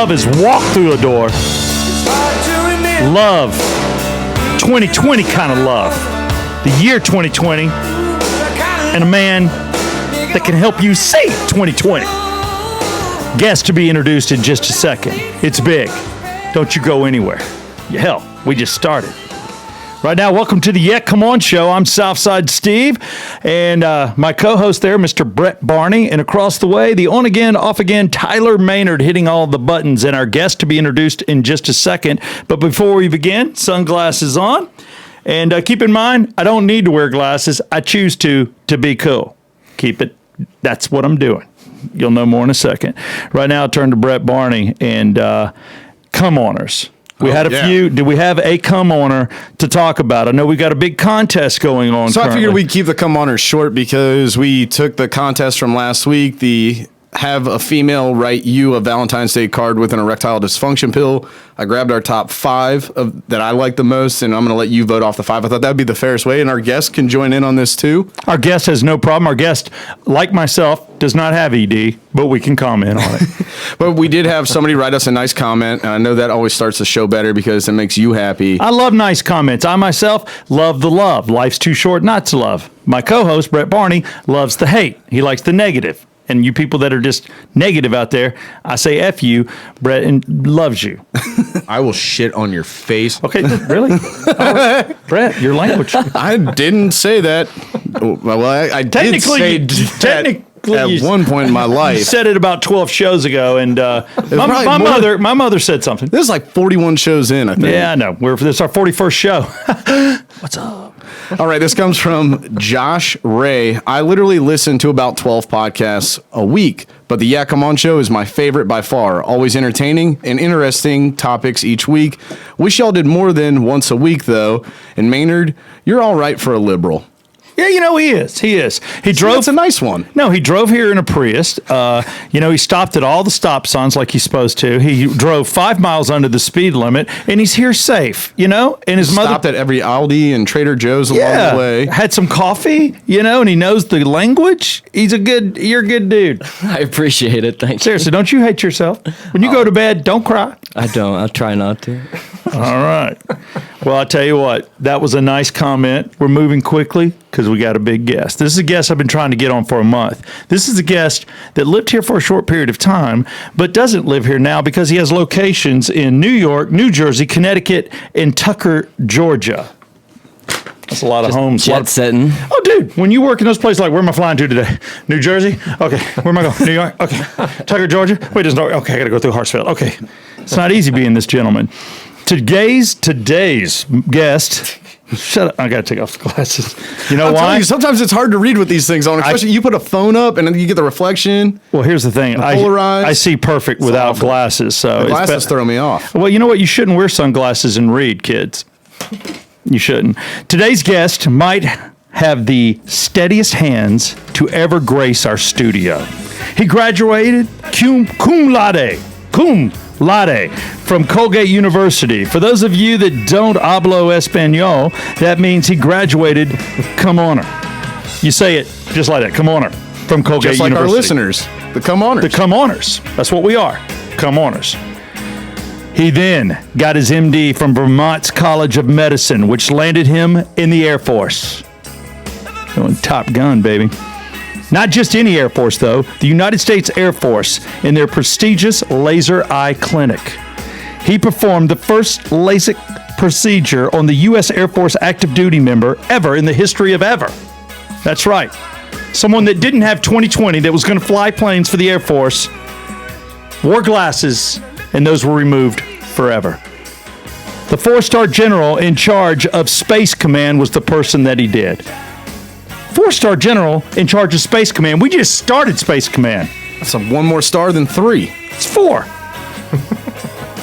love has walked through a door. Love. 2020 kind of love. The year 2020. And a man that can help you see 2020. Guest to be introduced in just a second. It's big. Don't you go anywhere. Hell, we just started. Right now, welcome to the Yeah Come On Show. I'm Southside Steve, and my co-host there, Mr. Brett Barney, and across the way, the on-again, off-again, Tyler Maynard hitting all the buttons, and our guest to be introduced in just a second. But before we begin, sunglasses on, and keep in mind, I don't need to wear glasses. I choose to be cool. Keep it. That's what I'm doing. You'll know more in a second. Right now, I'll turn to Brett Barney, and come-oners. We had a few. Did we have a come-oner to talk about? I know we got a big contest going on. So currently. I figured we'd keep the come-oners short because we took the contest from last week, the have a female write you a Valentine's Day card with an erectile dysfunction pill. I grabbed our top 5 that I like the most, and I'm going to let you vote off the 5. I thought that would be the fairest way, and our guest can join in on this too. Our guest has no problem. Our guest, like myself, does not have ED, but we can comment on it. But we did have somebody write us a nice comment, and I know that always starts the show better because it makes you happy. I love nice comments. I myself love the love. Life's too short not to love. My co-host, Brett Barney, loves the hate. He likes the negative. And you people that are just negative out there, I say F you, Brett, and loves you. I will shit on your face. Okay, really? Oh, Brett, your language. I didn't say that. Well, I did say that at one point in my life. You said it about 12 shows ago, and my mother said something. This is like 41 shows in, I think. Yeah, I know. This is our 41st show. What's up? All right, this comes from Josh Ray. I literally listen to about 12 podcasts a week, but the Yeah Come On Show is my favorite by far. Always entertaining and interesting topics each week. Wish y'all did more than once a week, though. And Maynard, you're all right for a liberal. Yeah, you know, he is. He drove. That's a nice one. No, he drove here in a Prius. He stopped at all the stop signs like he's supposed to. He drove 5 miles under the speed limit, and he's here safe, And his mother stopped at every Aldi and Trader Joe's along the way. Had some coffee, and he knows the language. You're a good dude. I appreciate it. Thank you. Seriously, don't you hate yourself? When you go to bed, don't cry. I don't. I'll try not to. All right. Well, I'll tell you what, that was a nice comment. We're moving quickly because we got a big guest. This is a guest I've been trying to get on for a month. This is a guest that lived here for a short period of time, but doesn't live here now because he has locations in New York, New Jersey, Connecticut, and Tucker, Georgia. That's a lot of homes. Jet setting. Oh, dude, when you work in those places, like, where am I flying to today? New Jersey? Okay. Where am I going? New York? Okay. Tucker, Georgia? Wait, okay, I got to go through Hartsfield. Okay. It's not easy being this gentleman. Today's guest. Shut up. I got to take off the glasses. You know why? Sometimes it's hard to read with these things on, especially you put a phone up and then you get the reflection. Well, here's the thing. I see perfect without glasses. So the glasses throw me off. Well, you know what? You shouldn't wear sunglasses and read, kids. You shouldn't. Today's guest might have the steadiest hands to ever grace our studio. He graduated cum laude from Colgate University. For those of you that don't hablo español, that means he graduated cum honor. You say it just like that, cum honor, from Colgate Just like University. our listeners, the cum honors. The cum honors. That's what we are, cum honors. He then got his MD from Vermont's College of Medicine, which landed him in the Air Force. Going Top Gun, baby. Not just any Air Force, though. The United States Air Force in their prestigious laser eye clinic. He performed the first LASIK procedure on the U.S. Air Force active duty member ever in the history of ever. That's right. Someone that didn't have 20/20, that was going to fly planes for the Air Force, wore glasses, and those were removed forever. The 4-star general in charge of Space Command was the person that he did. 4-star general in charge of Space Command. We just started Space Command. That's one more star than 3. It's 4.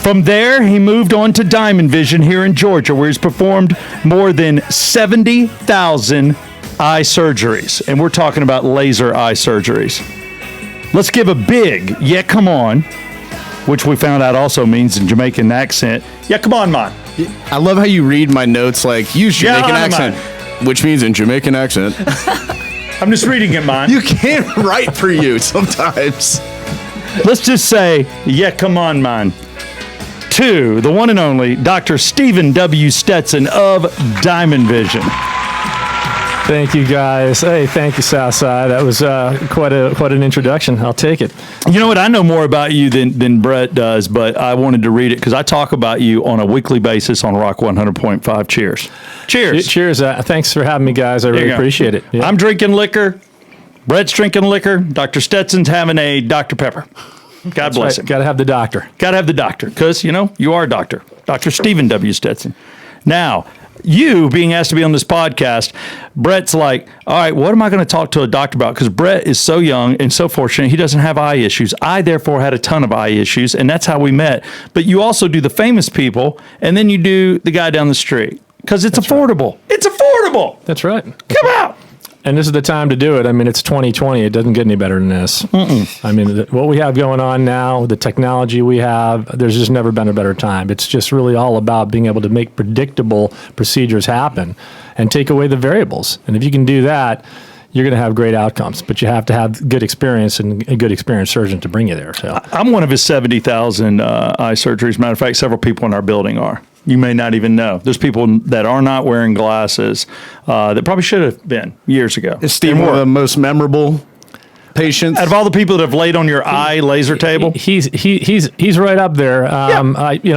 From there, he moved on to Diamond Vision here in Georgia, where he's performed more than 70,000 eye surgeries. And we're talking about laser eye surgeries. Let's give a big, yeah, come on, which we found out also means in Jamaican accent, yeah, come on, man. I love how you read my notes like, use Jamaican accent, which means in Jamaican accent. I'm just reading it, man. You can't write for you sometimes. let's just say, yeah, come on, man. To the one and only Dr. Stephen W. Stetson of Diamond Vision. Thank you, guys. Hey, thank you, Southside. That was quite an introduction. I'll take it. You know what? I know more about you than Brett does, but I wanted to read it because I talk about you on a weekly basis on Rock 100.5. Cheers. Cheers. Cheers. Thanks for having me, guys. I really appreciate it. Yeah. I'm drinking liquor. Brett's drinking liquor. Dr. Stetson's having a Dr. Pepper. God bless him. Got to have the doctor. Got to have the doctor because, you are a doctor. Dr. Stephen W. Stetson. Now, you being asked to be on this podcast, Brett's like, all right, what am I going to talk to a doctor about? Because Brett is so young and so fortunate. He doesn't have eye issues. I, therefore, had a ton of eye issues, and that's how we met. But you also do the famous people, and then you do the guy down the street because it's affordable. Right. It's affordable. That's right. Come out. And this is the time to do it. I mean, it's 2020. It doesn't get any better than this. I mean, what we have going on now, the technology we have, there's just never been a better time. It's just really all about being able to make predictable procedures happen and take away the variables. And if you can do that, you're going to have great outcomes. But you have to have good experience and a good experienced surgeon to bring you there. So I'm one of his 70,000 eye surgeries. Matter of fact, several people in our building are. You may not even know. There's people that are not wearing glasses that probably should have been years ago. Is Steve one of the most memorable patients? Out of all the people that have laid on your eye laser table? He's right up there.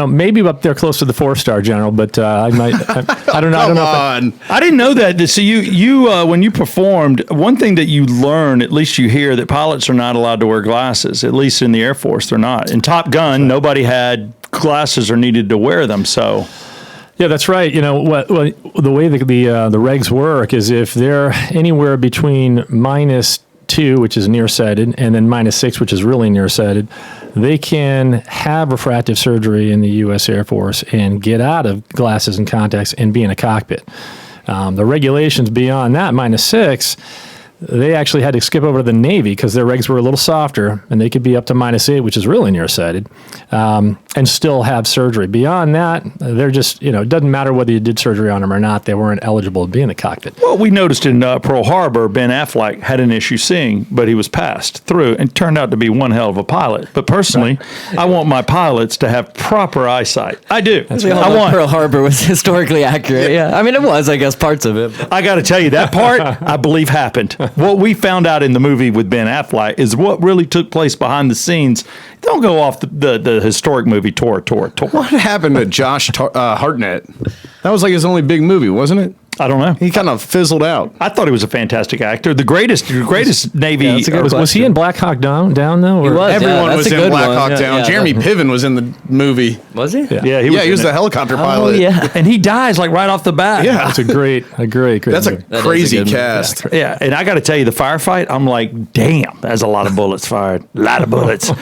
Maybe up there close to the 4-star general, but I don't know. I didn't know that. So you when you performed, one thing that you learn, at least you hear, that pilots are not allowed to wear glasses. At least in the Air Force, they're not. In Top Gun, nobody had glasses or needed to wear them. So. Yeah, that's right. The way the regs work is if they're anywhere between -2, which is nearsighted, and then -6, which is really nearsighted, they can have refractive surgery in the U.S. Air Force and get out of glasses and contacts and be in a cockpit. The regulations beyond that, -6, they actually had to skip over to the Navy because their regs were a little softer, and they could be up to -8, which is really nearsighted, and still have surgery. Beyond that, they're just, it doesn't matter whether you did surgery on them or not, they weren't eligible to be in the cockpit. Well, we noticed in Pearl Harbor, Ben Affleck had an issue seeing, but he was passed through and turned out to be one hell of a pilot. But personally, I want my pilots to have proper eyesight. I do. I want Pearl Harbor was historically accurate. Yeah. I mean, it was, I guess, parts of it. I got to tell you, that part, I believe, happened. What we found out in the movie with Ben Affleck is what really took place behind the scenes. Don't go off the historic movie tour. What happened to Josh Hartnett? That was like his only big movie, wasn't it? I don't know. He kind of fizzled out. I thought he was a fantastic actor. The greatest Navy. Yeah, was he in Black Hawk Down though? He was. Everyone was in Black Hawk Down. Jeremy Piven was in the movie. Was he? Yeah, he was the helicopter pilot. Oh, yeah. And he dies like right off the bat. Yeah. That's a great That's movie. a crazy cast. Yeah, and I got to tell you, the firefight, I'm like, damn, that's a lot of bullets fired. A lot of bullets.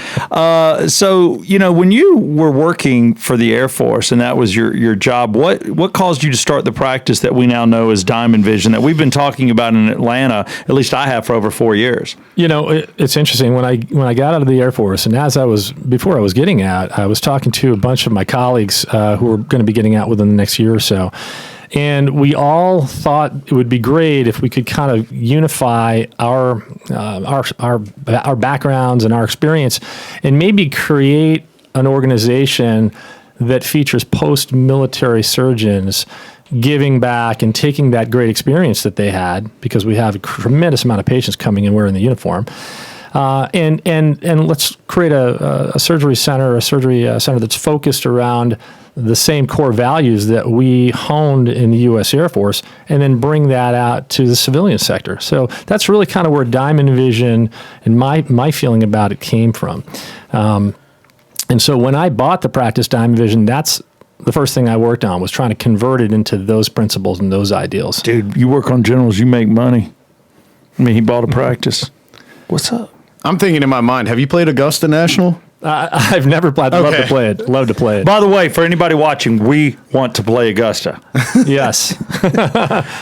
So, when you were working for the Air Force and that was your job, what caused you to start the practice that we now know as Diamond Vision that we've been talking about in Atlanta? At least I have for over 4 years. It's interesting when I got out of the Air Force, and before I was getting out, I was talking to a bunch of my colleagues who were going to be getting out within the next year or so. And we all thought it would be great if we could kind of unify our backgrounds and our experience and maybe create an organization that features post-military surgeons giving back and taking that great experience that they had, because we have a tremendous amount of patients coming in wearing the uniform. And let's create a surgery center that's focused around the same core values that we honed in the U.S. Air Force, and then bring that out to the civilian sector. So that's really kind of where Diamond Vision and my feeling about it came from. And so when I bought the practice Diamond Vision, that's the first thing I worked on, was trying to convert it into those principles and those ideals. Dude, you work on generals, you make money. I mean, he bought a practice. What's up? I'm thinking in my mind, have you played Augusta National? I've never played. I'd love to play it. Love to play it. By the way, for anybody watching, we want to play Augusta. Yes.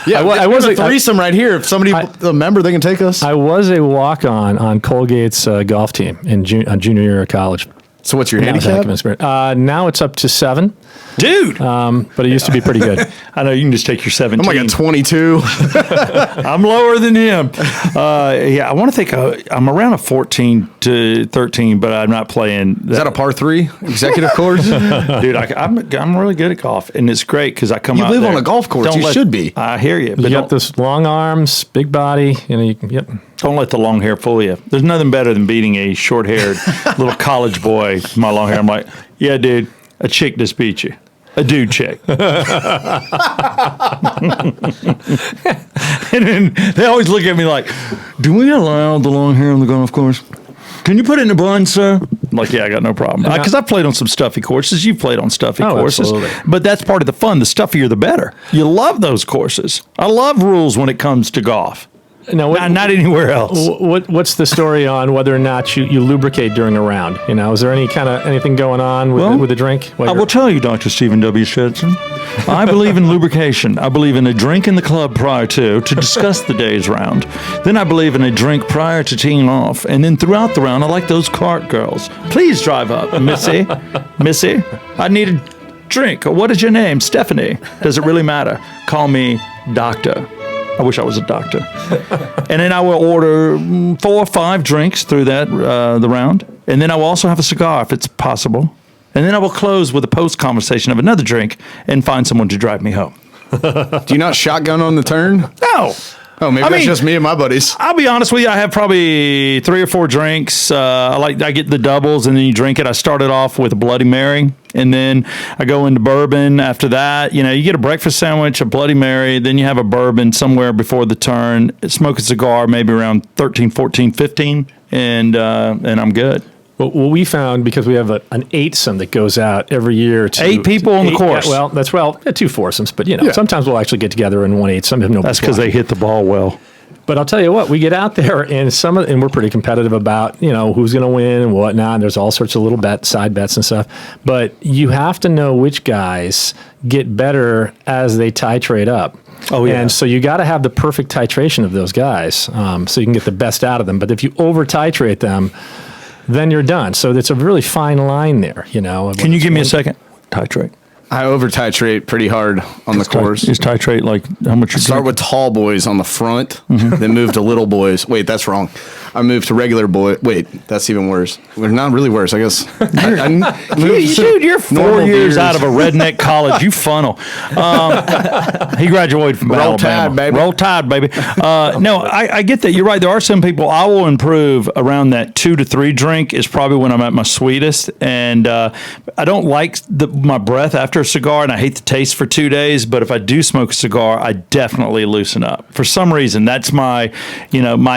Yeah, I was a threesome right here. If somebody, a member, they can take us. I was a walk-on Colgate's golf team on junior year of college. So what's your Now it's handicap? now it's up to 7, Dude, but it used to be pretty good. I know you can just take your 17. I'm like a 22. I'm lower than him. I want to think I'm around a 14 to 13, but I'm not playing. Is that a par 3 executive course? Dude, I'm really good at golf, and it's great because I come You out live there. on a golf course. You should be. I hear you, You but got those long arms, big body. don't let the long hair fool you. There's nothing better than beating a short-haired little college boy with my long hair. I'm like, yeah, dude, a chick just beat you. A dude chick. And then they always look at me like, do we allow the long hair on the golf course? Can you put it in a bun, sir? I'm like, yeah, I got no problem. Because I've played on some stuffy courses. You've played on stuffy courses. Absolutely. But that's part of the fun. The stuffier, the better. You love those courses. I love rules when it comes to golf. Now, Not anywhere else. what's the story on whether or not you lubricate during a round? Is there anything going on with the drink? I will tell you, Dr. Stephen W. Stetson, I believe in lubrication. I believe in a drink in the club prior to discuss the day's round. Then I believe in a drink prior to teeing off. And then throughout the round, I like those cart girls. Please drive up, Missy. Missy, I need a drink. What is your name? Stephanie. Does it really matter? Call me Doctor. I wish I was a doctor. And then I will order 4 or 5 drinks through that the round. And then I will also have a cigar if it's possible. And then I will close with a post conversation of another drink and find someone to drive me home. Do you not shotgun on the turn? No. Oh, maybe that's just me and my buddies. I'll be honest with you. I have probably 3 or 4 drinks. I get the doubles and then you drink it. I started off with a Bloody Mary and then I go into bourbon after that. You get a breakfast sandwich, a Bloody Mary, then you have a bourbon somewhere before the turn, smoke a cigar maybe around 13, 14, 15, and I'm good. Well, we found, because we have an eightsome that goes out every year. 8 people on the course. Yeah, that's 2 foursomes, but sometimes we'll actually get together in one eightsome. That's because they hit the ball well. But I'll tell you what, we get out there and we're pretty competitive about who's going to win and whatnot. And there's all sorts of little side bets and stuff. But you have to know which guys get better as they titrate up. Oh, yeah. And so you got to have the perfect titration of those guys, so you can get the best out of them. But if you over titrate them, then you're done. So it's a really fine line there, Can you give me a second? Titrate. I over titrate pretty hard on the course. Just titrate like how much you Start with tall boys on the front, then move to little boys. Wait, that's wrong. I moved to regular boy. Wait, that's even worse. Well, not really worse, I guess. Dude, you're 4 years out of a redneck college. You funnel. He graduated from Roll Alabama. Tide, baby. Roll Tide, baby. No, I get that. You're right. There are some people I will improve around that 2 to 3 drink is probably when I'm at my sweetest. And I don't like my breath after a cigar, and I hate the taste for 2 days. But if I do smoke a cigar, I definitely loosen up. For some reason, that's my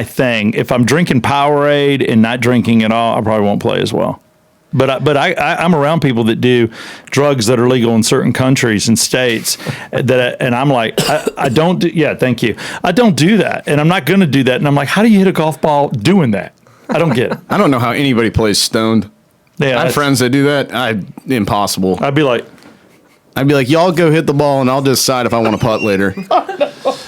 thing. If I'm drinking Powerade and not drinking at all, I probably won't play as well. But I'm around people that do drugs that are legal in certain countries and states and I'm like, I don't do, yeah, thank you. I don't do that. And I'm not going to do that. And I'm like, how do you hit a golf ball doing that? I don't get it. I don't know how anybody plays stoned. Yeah, I have friends that do that. Impossible. I'd be like, y'all go hit the ball and I'll decide if I want to putt later.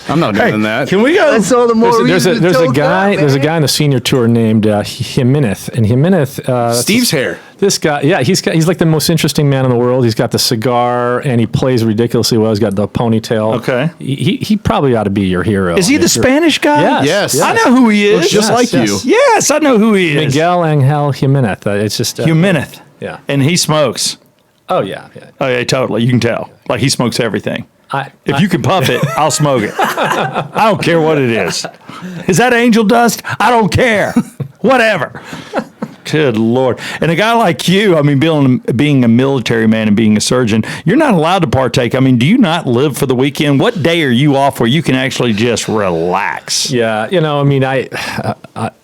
I'm not doing that. can we go? That's all the more There's reason to a choke guy. up, There's a man. guy in the senior tour named Jimenez, and Jimenez. Steve's hair. This guy, yeah, he's like the most interesting man in the world. He's got the cigar, and he plays ridiculously well. He's got the ponytail. Okay. He probably ought to be your hero. Is he the Spanish guy? Yes. Yes. I know who he is. Looks just like you. Yes, I know who he is. Miguel Angel Jimenez. It's just Jimenez. Yeah. And he smokes. Oh yeah. Oh, yeah, totally. You can tell. Like, he smokes everything. If you can puff it, I'll smoke it. I don't care what it is. Is that angel dust? I don't care. Whatever. Good Lord. And a guy like you, I mean, being a military man and being a surgeon, you're not allowed to partake. I mean, do you not live for the weekend? What day are you off where you can actually just relax? Yeah, I mean,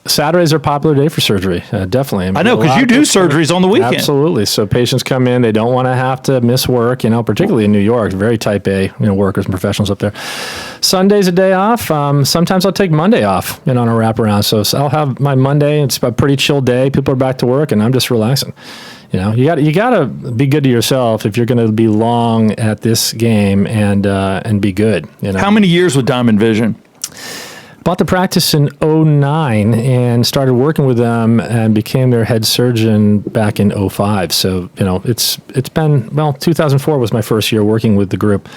Saturdays are a popular day for surgery. Definitely. I know, because you do surgeries on the weekend. Absolutely. So patients come in, they don't want to have to miss work, particularly in New York, very type A, workers and professionals up there. Sunday's a day off. Sometimes I'll take Monday off, on a wraparound. So I'll have my Monday. It's a pretty chill day. People are back to work and I'm just relaxing. You got to be good to yourself if you're going to be long at this game and be good. How many years with Diamond Vision? bought the practice in '09 and started working with them and became their head surgeon back in '05. So, it's been, 2004 was my first year working with the group.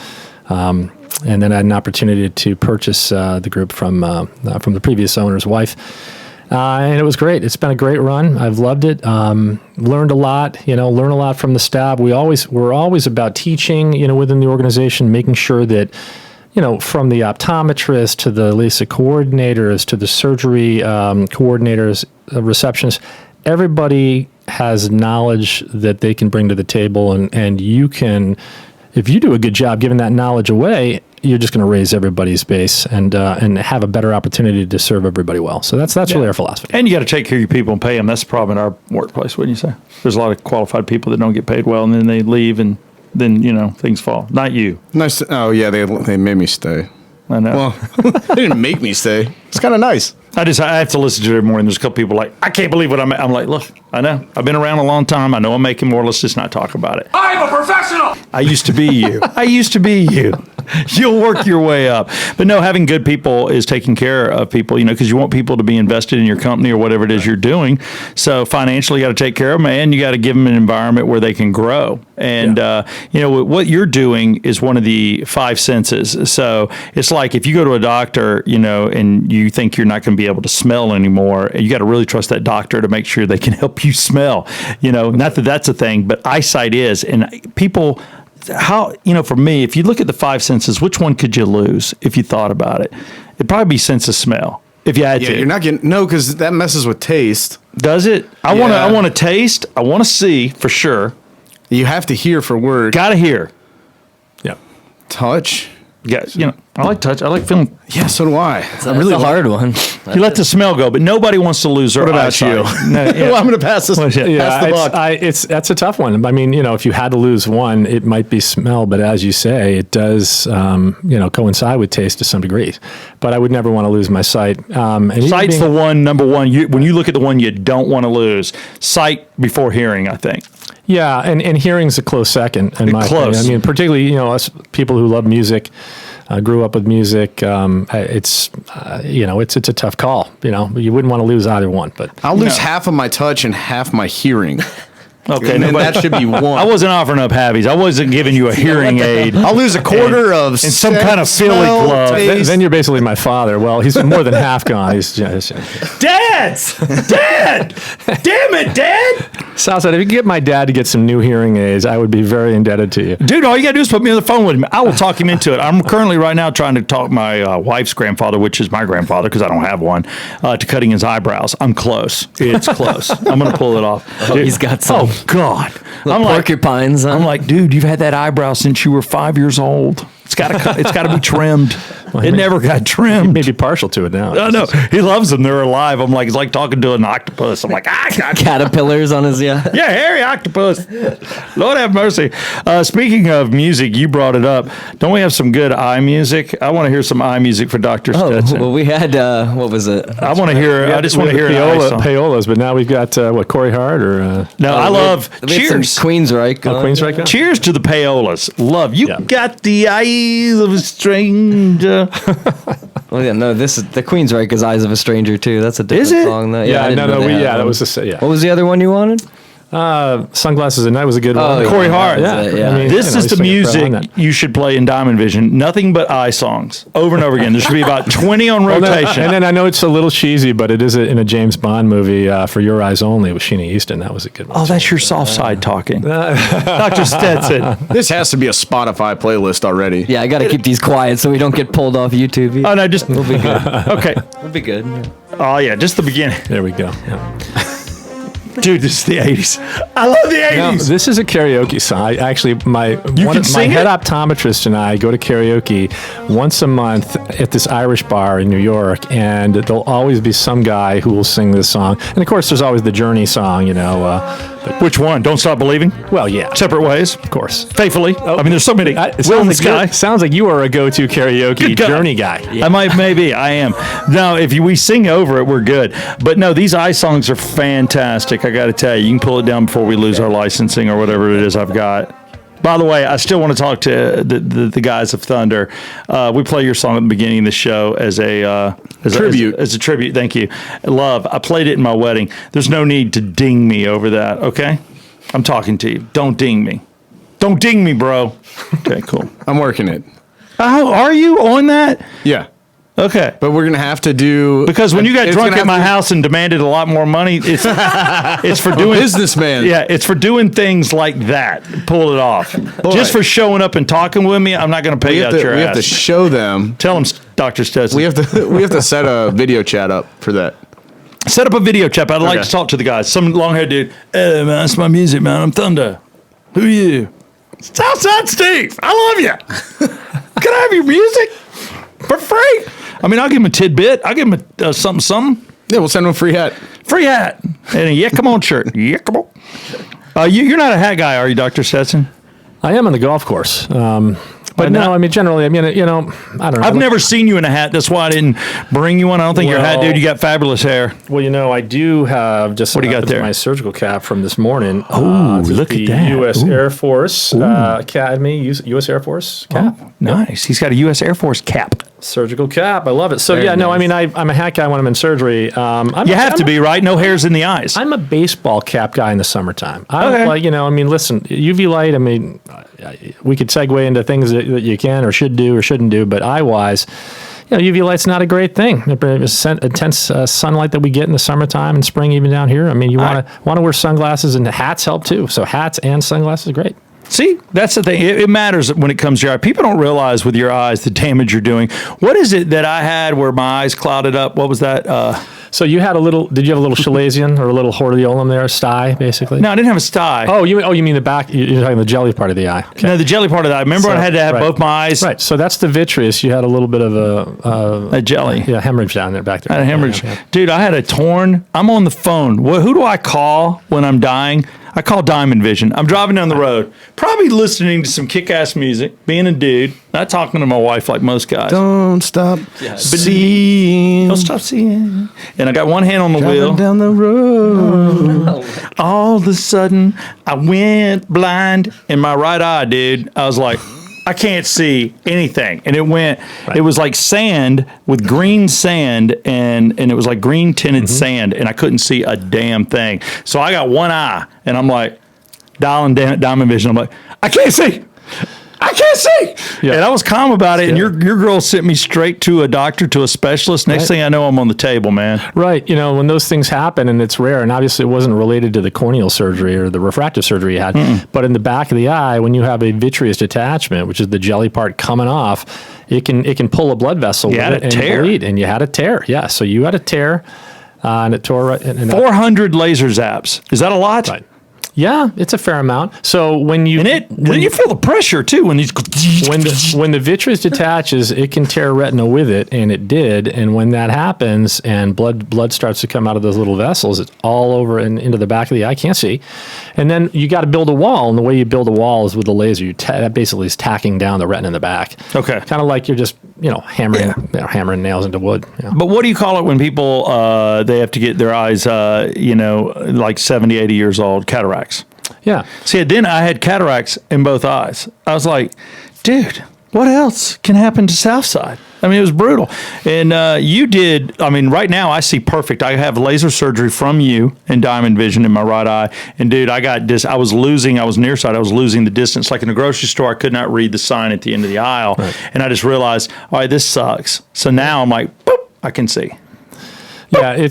And then I had an opportunity to purchase the group from the previous owner's wife. And it was great. It's been a great run. I've loved it. Learned a lot, learn a lot from the staff. We're always about teaching, within the organization, making sure that, from the optometrist to the LASIK coordinators to the surgery coordinators, receptionists, everybody has knowledge that they can bring to the table. And you can, if you do a good job giving that knowledge away, you're just going to raise everybody's base and have a better opportunity to serve everybody well. So that's really our philosophy. And you got to take care of your people and pay them. That's the problem in our workplace, wouldn't you say? There's a lot of qualified people that don't get paid well, and then they leave, and then, things fall. Not you. Nice. Oh, yeah, they made me stay. I know. Well, they didn't make me stay. It's kind of nice. I have to listen to it every morning. There's a couple people like, I can't believe what I'm like, look, I know. I've been around a long time. I know I'm making more. Let's just not talk about it. I'm a professional. I used to be you. I used to be you. You'll work your way up. But no, having good people is taking care of people, because you want people to be invested in your company or whatever it is you're doing. So financially, you got to take care of them, and you got to give them an environment where they can grow. And, what you're doing is one of the five senses. So it's like if you go to a doctor, and you think you're not going to be able to smell anymore, you got to really trust that doctor to make sure they can help you smell. Not that that's a thing, but eyesight is. And people... for me, if you look at the five senses, which one could you lose if you thought about it? It'd probably be sense of smell if you had to. You're not getting, no, because that messes with taste. Does it? I want to taste. I want to see for sure. You have to hear for word. Got to hear. Yeah. Touch. Yeah, I like touch. I like feeling. Yeah, so do I. It's a hard one. You let the smell go, but nobody wants to lose their What about eyesight. you? No, yeah. Well, I'm going to pass this. Pass the buck. That's a tough one. I mean, if you had to lose one, it might be smell, but as you say, it does, coincide with taste to some degree. But I would never want to lose my sight. Sight's the one, number one. When you look at the one you don't want to lose, sight before hearing, I think. Yeah, and hearing's a close second in my opinion. I mean, particularly, us people who love music, grew up with music. It's a tough call. You wouldn't want to lose either one. But I'll lose half of my touch and half my hearing. Okay, and then that should be one. I wasn't offering up halvies. I wasn't giving you a hearing aid. I'll lose a quarter of and some kind of Philly glove. then you're basically my father. Well, he's more than half gone. He's Dad! Damn it, Dad! Southside, if you could get my dad to get some new hearing aids, I would be very indebted to you. Dude, all you got to do is put me on the phone with him. I will talk him into it. I'm currently right now trying to talk my wife's grandfather, which is my grandfather because I don't have one, to cutting his eyebrows. I'm close. It's close. I'm going to pull it off. Dude, he's got some. Oh, God. I'm porcupines. I'm like, dude, you've had that eyebrow since you were 5 years old. It's got to be trimmed. It never got trimmed. He may be partial to it now. I know. He loves them. They're alive. I'm like, it's like talking to an octopus. I'm like, caterpillars on his yeah, hairy octopus. Lord have mercy. Speaking of music, you brought it up. Don't we have some good eye music? I want to hear some eye music for Dr. Stetson. Well, we had what was it? I want to hear. I just want to hear payolas, but now we've got Corey Hart or no. I love Cheers. Queensryche. Queensryche. Cheers to the payolas. Love you. Got the eyes of a stranger. Well, yeah, no. This is the Queensryche is "Eyes of a Stranger" too. That's a different song. Though. Yeah, that was the yeah. What was the other one you wanted? Sunglasses at Night was a good one. Corey Hart. Yeah. I mean, this is the music you should play in Diamond Vision. Nothing but eye songs over and over again. There should be about 20 on rotation. And then I know it's a little cheesy, but it is in a James Bond movie, For Your Eyes Only with Sheena Easton. That was a good one. Oh, that's your Southside talking. Dr. Stetson. This has to be a Spotify playlist already. Yeah, I got to keep these quiet so we don't get pulled off YouTube. Oh, no, just... We'll be good. Okay. We'll be good. Yeah. Oh, yeah, just the beginning. There we go. Yeah. Dude, this is the 80s. I love the 80s. No, this is a karaoke song. My head optometrist and I go to karaoke once a month at this Irish bar in New York, and there'll always be some guy who will sing this song. And of course, there's always the Journey song, But which one? Don't Stop Believing? Well, yeah. Separate Ways? Of course. Faithfully? I mean, there's so many. Will in the Sky. Sounds like you are a go-to karaoke Journey guy. Yeah. Maybe I am. No, if we sing over it, we're good. But no, these eye songs are fantastic. I got to tell you, you can pull it down before we lose our licensing or whatever it is I've got. By the way, I still want to talk to the guys of Thunder. We play your song at the beginning of the show as a Tribute. As a tribute. Thank you. Love. I played it in my wedding. There's no need to ding me over that. Okay, I'm talking to you. Don't ding me. Don't ding me, bro. Okay, cool. I'm working it. Oh, are you on that? Yeah. Okay. But we're going to have to do... Because when you got it's drunk gonna at my have to- house and demanded a lot more money, it's for doing businessman. Yeah, it's for doing things like that. Pull it off. Just for showing up and talking with me, I'm not going to pay you out your we ass. have to show them. Tell them, Dr. Stetson. We have to set a video chat up for that. Set up a video chat. I'd like Okay. to talk to the guys. Some long-haired dude. Hey, man, that's my music, man. I'm Thunder. Who are you? Southside Steve. I love you. Can I have your music for free? I mean, I'll give him a tidbit. I'll give him a something. Yeah, we'll send them a free hat. Free hat and a yeah, come on shirt. Yeah, come on. You're not a hat guy, are you, Dr. Stetson? I am on the golf course. But But no, not- I mean, generally, I mean, I don't know. I've never seen you in a hat. That's why I didn't bring you one. I don't think you're a hat Well- dude. You got fabulous hair. Well, I do have just What do you got there? my surgical cap from this morning. Ooh, It's look at the that. U.S. Ooh. Air Force Academy, U.S. Air Force cap. Oh, nice. He's got a U.S. Air Force cap. Surgical cap. I love it. So, Very yeah, no, I nice. mean, I'm a hat guy when I'm in surgery. You have to be, right? No hairs in the eyes. I'm a baseball cap guy in the summertime. I Okay. like, I mean, listen, UV light, I mean, we could segue into things that you can or should do or shouldn't do, but eye-wise, UV light's not a great thing. It's intense sunlight that we get in the summertime and spring, even down here. I mean, you want to wear sunglasses, and hats help too. So hats and sunglasses are great. See, that's the thing. It matters when it comes to your eye. People don't realize with your eyes the damage you're doing. What is it that I had where my eyes clouded up? What was that? So did you have a little chalazion or a little hordeolum there, sty, basically? No, I didn't have a sty. Oh, you mean the back? You're talking the jelly part of the eye. Okay. No, the jelly part of that. I remember So, I had to have right. both my eyes. Right. So that's the vitreous. You had a little bit of A jelly. hemorrhage down there, back there. I had a hemorrhage. Yeah. Dude, I had a torn. I'm on the phone. Who do I call when I'm dying? I call Diamond Vision. I'm driving down the road, probably listening to some kick-ass music, being a dude, not talking to my wife like most guys. Don't stop seeing. Don't stop seeing. And I got one hand on the wheel. Down the road. All of a sudden, I went blind in my right eye, dude. I was like, I can't see anything. And it was like sand with green sand, and it was like green tinted sand, and I couldn't see a damn thing. So I got one eye, and I'm like, dialing Diamond Vision. I'm like, I can't see. I can't see. Yeah. And I was calm about it. And your girl sent me straight to a doctor, to a specialist. Next thing I know, I'm on the table, man. Right. When those things happen, and it's rare, and obviously it wasn't related to the corneal surgery or the refractive surgery you had, but in the back of the eye, when you have a vitreous detachment, which is the jelly part coming off, it can pull a blood vessel with had it a and tear. bleed. And you had a tear. Yeah. So you had a tear, and it tore right. And 400 laser zaps. Is that a lot? Right. Yeah, it's a fair amount. So when you When you feel the pressure too, when these when the vitreous detaches, it can tear retina with it, and it did. And when that happens, and blood starts to come out of those little vessels, it's all over and into the back of the eye. Can't see. And then you got to build a wall, and the way you build a wall is with a laser. That basically is tacking down the retina in the back. Okay. Kind of like you're just hammering nails into wood. Yeah. But what do you call it when people they have to get their eyes like 70, 80 years old, cataracts? Yeah. See, then I had cataracts in both eyes. I was like, dude, what else can happen to Southside? I mean, it was brutal. And you did, I mean, right now I see perfect. I have laser surgery from you and Diamond Vision in my right eye. And dude, I was nearsighted. I was losing the distance. Like in the grocery store, I could not read the sign at the end of the aisle. Right. And I just realized, all right, this sucks. So now I'm like, boop, I can see. Yeah,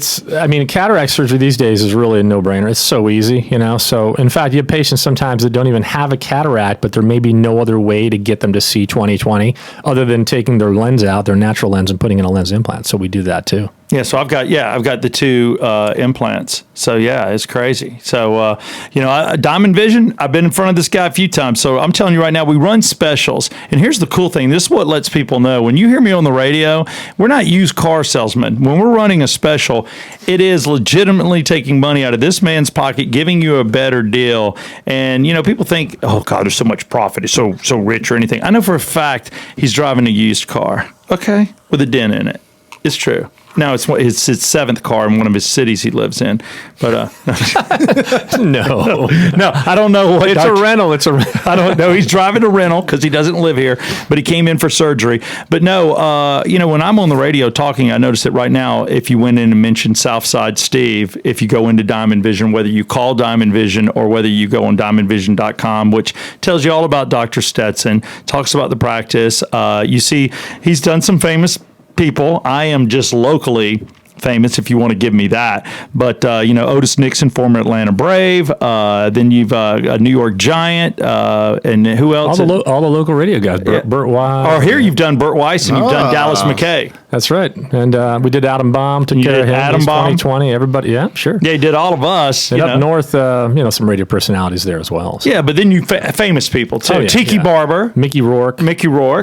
cataract surgery these days is really a no-brainer. It's so easy, So, in fact, you have patients sometimes that don't even have a cataract, but there may be no other way to get them to see 20/20 other than taking their lens out, their natural lens, and putting in a lens implant. So we do that too. Yeah, so I've got the two implants. So yeah, it's crazy. So Diamond Vision, I've been in front of this guy a few times. So I'm telling you right now, we run specials. And here's the cool thing. This is what lets people know. When you hear me on the radio, we're not used car salesmen. When we're running a special, it is legitimately taking money out of this man's pocket, giving you a better deal. And people think, oh God, there's so much profit. He's so rich or anything. I know for a fact he's driving a used car. Okay, with a dent in it. It's true. No, it's his seventh car in one of his cities he lives in. But No. no, I don't know what. It's a rental. It's a rental. I don't know. He's driving a rental because he doesn't live here, but he came in for surgery. But no, when I'm on the radio talking, I notice that right now, if you went in and mentioned Southside Steve, if you go into Diamond Vision, whether you call Diamond Vision or whether you go on diamondvision.com, which tells you all about Dr. Stetson, talks about the practice. You see, he's done some famous people. I am just locally famous, if you want to give me that. But, Otis Nixon, former Atlanta Brave. Then you've a New York Giant. And who else? All the local radio guys. Burt Weiss. Or here you've done Burt Weiss and you've done Dallas McKay. That's right. And we did Adam Baum, took care of him. Adam Baum. 2020. Everybody, yeah, sure. Yeah, he did all of us. And up north, some radio personalities there as well. So. Yeah, but then you famous people too. Oh, yeah, Tiki Barber. Mickey Rourke.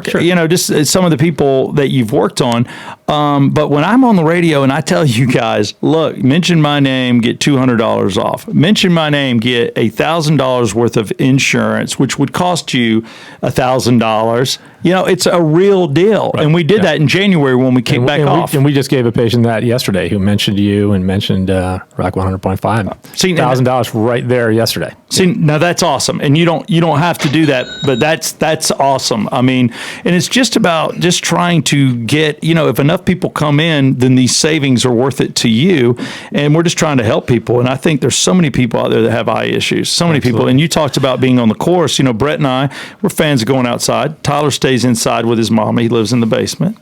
Sure. Just some of the people that you've worked on. But when I'm on the radio and I tell you guys, look, mention my name, get $200 off. Mention my name, get $1,000 worth of insurance, which would cost you $1,000. It's a real deal. Right. And we did that in January when we kicked back off. And we just gave a patient that yesterday who mentioned you and mentioned Rock 100.5. $1,000 right there yesterday. See, now that's awesome. And you don't have to do that, but that's awesome. I mean, and it's just about just trying to get, if enough people come in, then these savings are worth it to you. And we're just trying to help people. And I think there's so many people out there that have eye issues. So many people. And you talked about being on the course. Brett and I, we're fans of going outside. Tyler stays inside with his mom. He lives in the basement.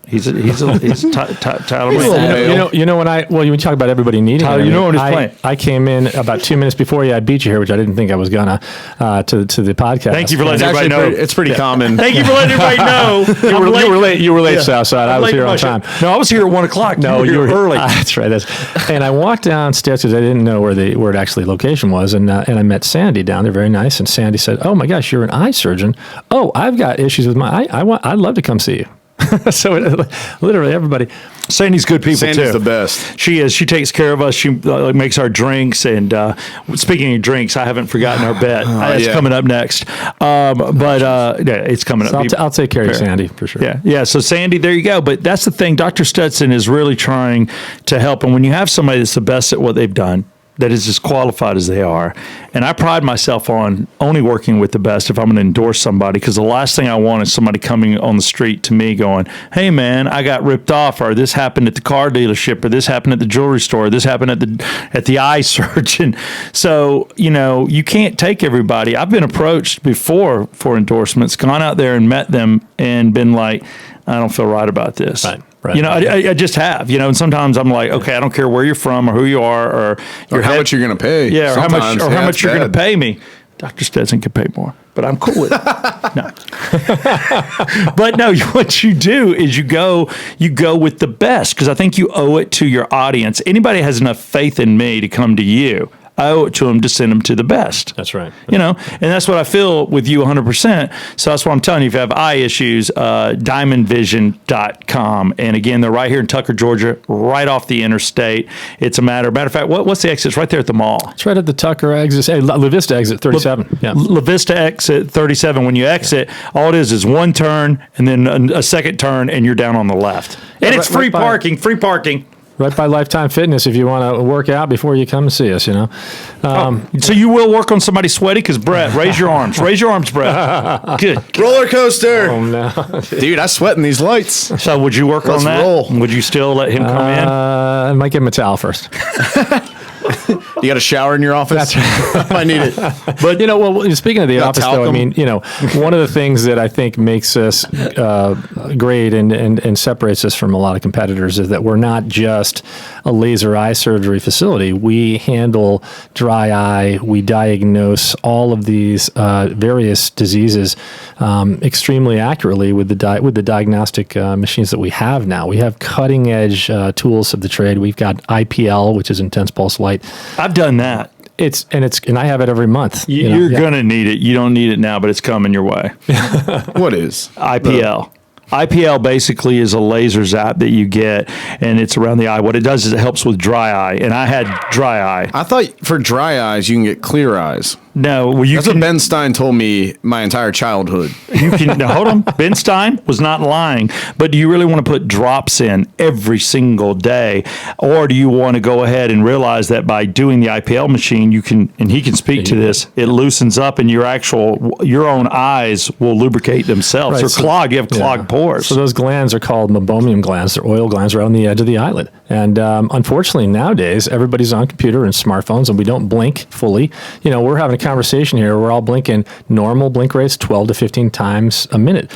He's Tyler. When you talk about everybody needing Tyler, what he's playing. I came in about 2 minutes before you. I beat you here, which I didn't think I was gonna to the podcast. Thank you for letting everybody know. It's pretty common. Thank you for letting everybody know. You were late, Southside. I was here on time. No, I was here at 1:00. No, you were early. That's right. And I walked downstairs because I didn't know where it actually location was, and I met Sandy down there, very nice. And Sandy said, "Oh my gosh, you're an eye surgeon. Oh, I've got issues with my eye. I'd love to come see you." So literally everybody. Sandy's good people Sandy's too. The best. She is. She takes care of us. She makes our drinks. And speaking of drinks, I haven't forgotten our bet. It's coming up next. It's coming up. I'll take care of you, Sandy, for sure. Yeah. So Sandy, there you go. But that's the thing. Dr. Stetson is really trying to help. And when you have somebody that's the best at what they've done, that is as qualified as they are. And I pride myself on only working with the best if I'm going to endorse somebody, because the last thing I want is somebody coming on the street to me going, "Hey man, I got ripped off," or "This happened at the car dealership," or "This happened at the jewelry store," or "This happened at the eye surgeon." So, you can't take everybody. I've been approached before for endorsements, gone out there and met them and been like, "I don't feel right about this." Right. I just have, and sometimes I'm like, okay, I don't care where you're from or who you are or how much you're going to pay. Yeah, or how much you're going to pay me. Dr. Stetson can pay more, but I'm cool with it. No. But no, what you do is you go with the best, because I think you owe it to your audience. Anybody has enough faith in me to come to you, I owe it to them to send them to the best. That's right. And that's what I feel with you 100%. So that's what I'm telling you. If you have eye issues, diamondvision.com. And again, they're right here in Tucker, Georgia, right off the interstate. It's matter of fact, what's the exit? It's right there at the mall. It's right at the Tucker exit. Hey, La Vista exit 37. La Vista exit 37. When you exit, all it is one turn and then a second turn, and you're down on the left. And it's free parking. Right by Lifetime Fitness if you want to work out before you come and see us, So you will work on somebody sweaty? Because, Brett, raise your arms. Raise your arms, Brett. Good. Roller coaster. Oh, no. Dude, I sweat in these lights. So would you work on that? Roll. Would you still let him come in? I might give him a towel first. You got a shower in your office? That's right. I need it. But, speaking of the office, though, I mean, one of the things that I think makes us great and separates us from a lot of competitors is that we're not just a laser eye surgery facility. We handle dry eye. We diagnose all of these various diseases extremely accurately with the diagnostic machines that we have now. We have cutting edge tools of the trade. We've got IPL, which is intense pulse light. I've done that. And I have it every month. You're gonna need it. You don't need it now, but it's coming your way. What is IPL? IPL basically is a laser zap that you get, and it's around the eye. What it does is it helps with dry eye, and I had dry eye. I thought for dry eyes you can get clear eyes. No, well, you That's what Ben Stein told me my entire childhood. You can now, hold on. Ben Stein was not lying, but do you really want to put drops in every single day, or do you want to go ahead and realize that by doing the IPL machine, you can, and he can speak to this, it loosens up, and your own eyes will lubricate themselves Right, or so- clog. You have clogged pores. So those glands are called meibomian glands. They're oil glands right on the edge of the eyelid. And unfortunately, nowadays, everybody's on computer and smartphones, and we don't blink fully. You know, we're having a conversation here. We're all blinking normal blink rates, 12 to 15 times a minute.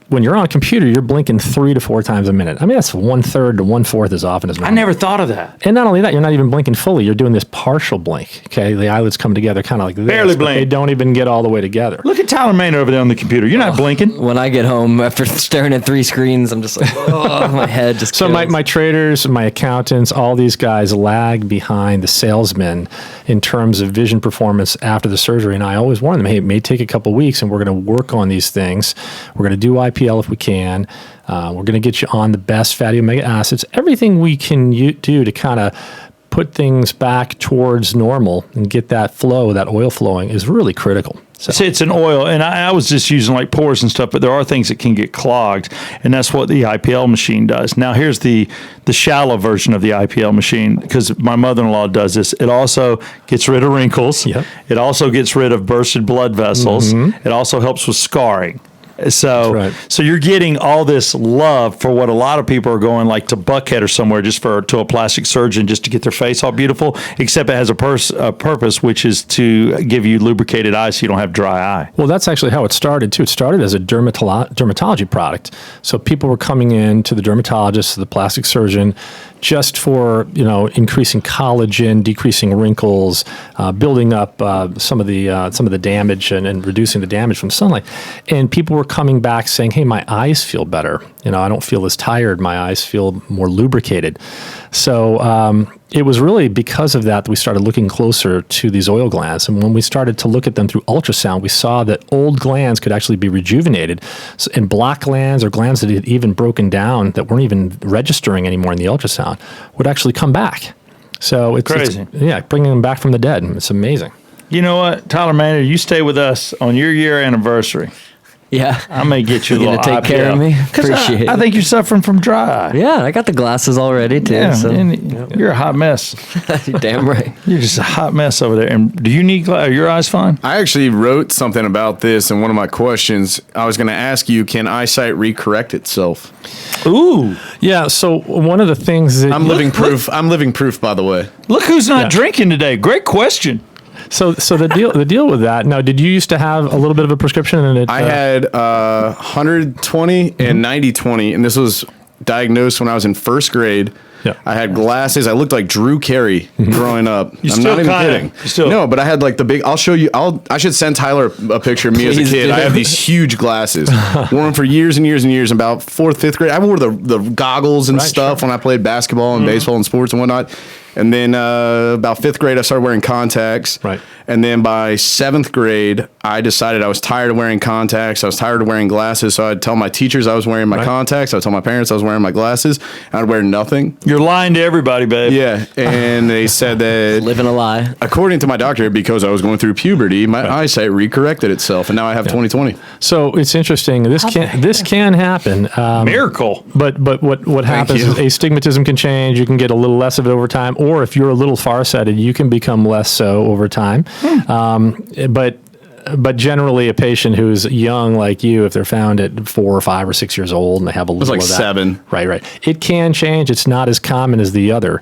When you're on a computer, you're blinking 3 to 4 times a minute. I mean, that's 1/3 to 1/4 as often as normal. I never thought of that. And not only that, you're not even blinking fully. You're doing this partial blink. Okay, the eyelids come together kind of like this. Barely but blink. They don't even get all the way together. Look at Tyler Maynard over there on the computer. You're not blinking. When I get home after staring at 3 screens, I'm just like, oh, my head just So kills. my traders, my accountants, all these guys lag behind the salesmen in terms of vision performance after the surgery. And I always warn them, hey, it may take a couple weeks, and we're going to work on these things. We're going to do IPL if we can. We're going to get you on the best fatty omega acids. Everything we can do to kind of put things back towards normal and get that flow, that oil flowing, is really critical. So. See, it's an oil, and I was just using like pores and stuff, but there are things that can get clogged, and that's what the IPL machine does. Now, here's the shallow version of the IPL machine, because my mother-in-law does this. It also gets rid of wrinkles. Yep. It also gets rid of bursted blood vessels. Mm-hmm. It also helps with scarring. So, That's right. so you're getting all this love for what a lot of people are going like to Buckhead or somewhere just to a plastic surgeon just to get their face all beautiful, except it has a purpose, which is to give you lubricated eyes so you don't have dry eye. Well, that's actually how it started, too. It started as a dermatology product. So people were coming in to the dermatologist, the plastic surgeon, just for, increasing collagen, decreasing wrinkles, building up some of the damage and reducing the damage from sunlight. And people were coming back saying, hey, my eyes feel better. I don't feel as tired. My eyes feel more lubricated. So it was really because of that we started looking closer to these oil glands. And when we started to look at them through ultrasound, we saw that old glands could actually be rejuvenated. And black glands or glands that had even broken down that weren't even registering anymore in the ultrasound would actually come back. So it's crazy. Bringing them back from the dead. It's amazing. You know what, Tyler Maynard, you stay with us on your year anniversary. Yeah. I may get you a You little gonna take care of IPL. me? 'Cause Appreciate I it. think you're suffering from dry eye. Yeah, I got the glasses already, too. Yeah, So. and you're a hot mess. You're damn right. You're just a hot mess over there. And do you need are your eyes fine? I actually wrote something about this in one of my questions. I was going to ask you, can eyesight recorrect itself? Ooh, Yeah, so one of the things that... I'm living proof. I'm living proof, by the way. look who's not drinking today. Great question. So the deal with that. Now, did you used to have a little bit of a prescription? And it, I had 120 and 90/20, and this was diagnosed when I was in first grade. Yeah. I had glasses. I looked like Drew Carey growing up. I'm still not even kinda- kidding. you still- No, but I had like the big. I'll show you. I should send Tyler a picture of me as a Please kid. do. I have these huge glasses. Wore them for years and years and years. About 4th, 5th grade, I wore the goggles and stuff when I played basketball and baseball and sports and whatnot. And then about 5th grade, I started wearing contacts. Right. And then by 7th grade, I decided I was tired of wearing contacts. I was tired of wearing glasses. So I'd tell my teachers I was wearing my contacts. I'd tell my parents I was wearing my glasses. And I'd wear nothing. You're lying to everybody, babe. Yeah. And they said that, Living a lie. according to my doctor, because I was going through puberty, my eyesight recorrected itself. And now I have 20/20. So it's interesting. This can happen. Miracle. But what happens you. is astigmatism can change. You can get a little less of it over time, or if you're a little farsighted, you can become less so over time. But generally, a patient who's young like you, if they're found at 4 or 5 or 6 years old and they have a little like of that, 7. right, it can change. It's not as common as the other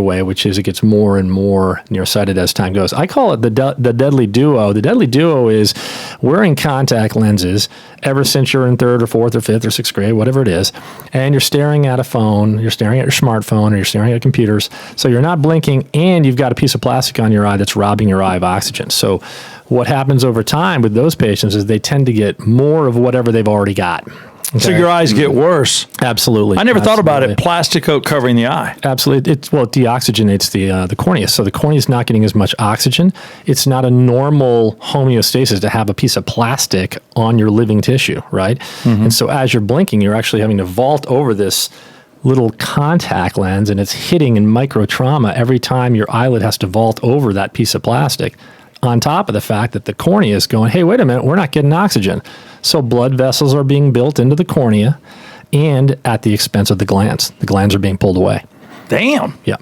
way, which is it gets more and more nearsighted as time goes. I call it the deadly duo. The deadly duo is wearing contact lenses ever since you're in 3rd or 4th or 5th or 6th grade, whatever it is, and you're staring at a phone, you're staring at your smartphone, or you're staring at computers. So you're not blinking, and you've got a piece of plastic on your eye that's robbing your eye of oxygen. So what happens over time with those patients is they tend to get more of whatever they've already got. So Okay? your eyes get worse. Absolutely. I never thought about it. Absolutely. Plastic coat covering the eye. Absolutely. It deoxygenates the cornea. So the cornea is not getting as much oxygen. It's not a normal homeostasis to have a piece of plastic on your living tissue, right? Mm-hmm. And so as you're blinking, you're actually having to vault over this little contact lens, and it's hitting in micro trauma every time your eyelid has to vault over that piece of plastic. on top of the fact that the cornea is going, hey, wait a minute, we're not getting oxygen. So blood vessels are being built into the cornea and at the expense of the glands. The glands are being pulled away. Damn. Yeah.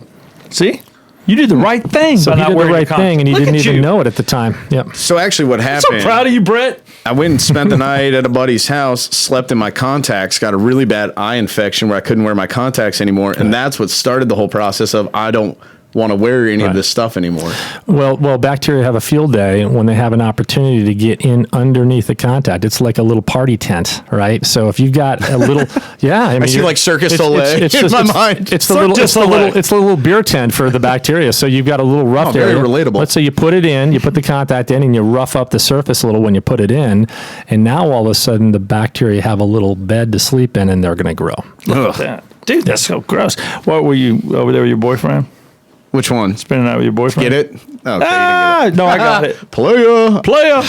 See? You did the right thing. So by he not did the wearing right your thing, and he Look didn't at even you. know it at the time. Yep. So actually what I'm happened, so proud of you, Brett. I went and spent the night at a buddy's house, slept in my contacts, got a really bad eye infection where I couldn't wear my contacts anymore. And that's what started the whole process of I don't want to wear any of this stuff anymore. Well, bacteria have a field day when they have an opportunity to get in underneath the contact. It's like a little party tent, right? So if you've got a little, I mean, I see like Circus Soleil in just- my mind. It's the little beer tent for the bacteria. So you've got a little rough very area. relatable. Let's say you put it in, you put the contact in, and you rough up the surface a little when you put it in, and now all of a sudden the bacteria have a little bed to sleep in, and they're going to grow. Look at that. Dude, that's so gross. What were you over there with your boyfriend? Which one? Spending the night with your boyfriend? Get it? Okay, you didn't No, I got it. get it. Playa.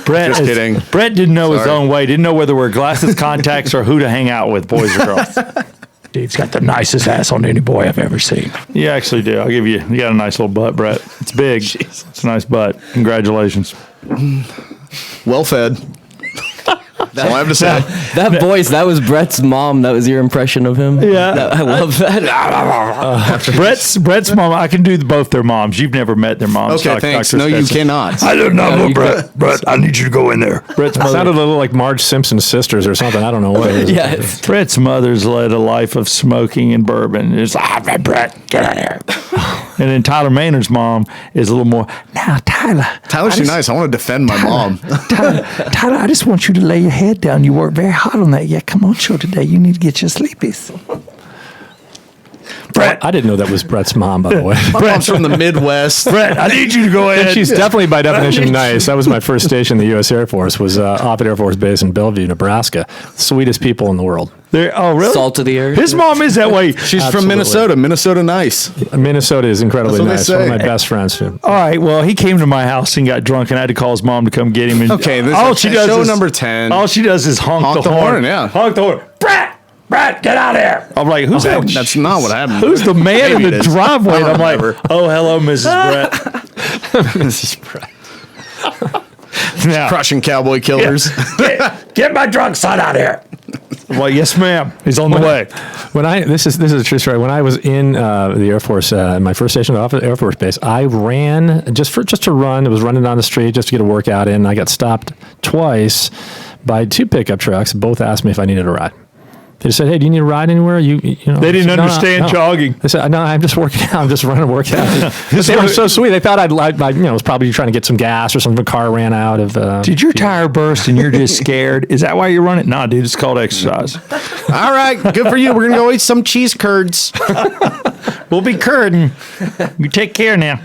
Brett, Just kidding. Brett didn't know his Sorry. own way. Didn't know whether we're glasses, contacts, or who to hang out with, boys or girls. Dude's got the nicest ass on any boy I've ever seen. You actually do. I'll give you. You got a nice little butt, Brett. It's big. It's a nice butt. Congratulations. Well fed. That's all I have to say. That voice, that was Brett's mom. That was your impression of him? Yeah. I love that. Brett's mom. I can do both their moms. You've never met their moms. Okay, thanks. Dr. No, you Stetson. cannot. I don't know, Brett, I need you to go in there. Brett's It mother. sounded a little like Marge Simpson's sisters or something. I don't know what it is. Yeah. it's- Brett's mother's led a life of smoking and bourbon. It's like, Brett, get out of here. and then Tyler Maynard's mom is a little more. Now, Tyler. Tyler's too nice. I want to defend my mom. Tyler, I just want you to lay your head down. You work very hard on that. Yeah, come on, show today. You need to get your sleepies. I didn't know that was Brett's mom, by the way. My mom's from the Midwest. Brett, I need you to go And ahead. she's definitely, by definition, nice. That was my first station in the U.S. Air Force, was off at Air Force Base in Bellevue, Nebraska. Sweetest people in the world. Oh, really? Salt of the earth. His mom is that way. She's Absolutely. from Minnesota. Minnesota nice. Minnesota is incredibly That's what they nice. One of say. my best friends. All right. Well, he came to my house and got drunk, and I had to call his mom to come get him. And Okay, this all is she does show is, number 10. All she does is honk the horn. Yeah. Honk the horn. Brett, get out of here. I'm like, who's that? That's not what happened. Who's the man in Maybe the it is. driveway? And I'm like, Whatever. oh, hello, Mrs. Brett. This is Now, crushing cowboy killers. Get my drunk son out of here. I'm like, yes, ma'am. He's on the way. This is a true story. When I was in the Air Force, my first station off at Air Force Base, I ran just to run. It was running down the street just to get a workout in. I got stopped twice by two pickup trucks. Both asked me if I needed a ride. They just said, "Hey, do you need a ride anywhere?" You know. They didn't I said, "No, understand no." jogging. They said, "No, I'm just working out. I'm just running a workout." But they were so sweet. They thought I was probably trying to get some gas or something. The car ran out of. Did your tire burst and you're just scared? Is that why you're running? Nah, dude, it's called exercise. All right, good for you. We're gonna go eat some cheese curds. We'll be curding. You take care now.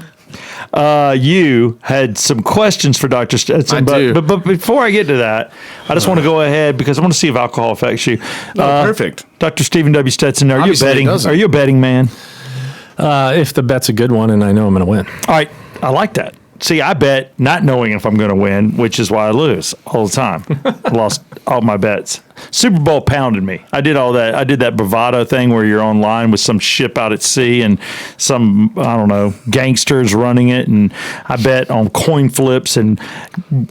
You had some questions for Dr. Stetson. I do. But before I get to that, I just want to go ahead because I want to see if alcohol affects you. Perfect. Dr. Stephen W. Stetson, are Obviously you it betting? doesn't. Are you a betting man? if the bet's a good one and I know I'm going to win. All right. I like that. See, I bet not knowing if I'm going to win, which is why I lose all the time. I lost all my bets. Super Bowl pounded me. I did all that. I did that bravado thing where you're online with some ship out at sea and some, I don't know, gangsters running it. And I bet on coin flips and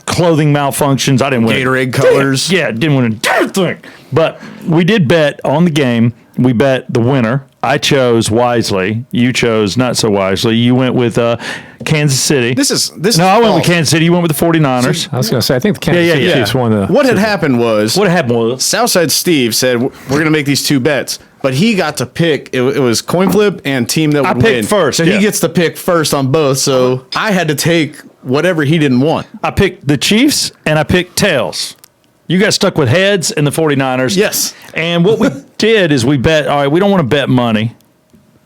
clothing malfunctions. I didn't win. Gatorade colors. Yeah, didn't win a damn thing. But we did bet on the game. We bet the winner. I chose wisely. You chose not so wisely. You went with Kansas City. This No, I went false. with Kansas City. You went with the 49ers. I was going to say, I think the Kansas City yeah. Chiefs won the. What had happened was What happened was Southside Steve said we're going to make these two bets, but he got to pick. It was coin flip and team that would picked win first, So yeah. he gets to pick first on both. So I had to take whatever he didn't want. I picked the Chiefs and I picked tails. You got stuck with heads and the 49ers. Yes. And what we did is we bet, all right, we don't want to bet money.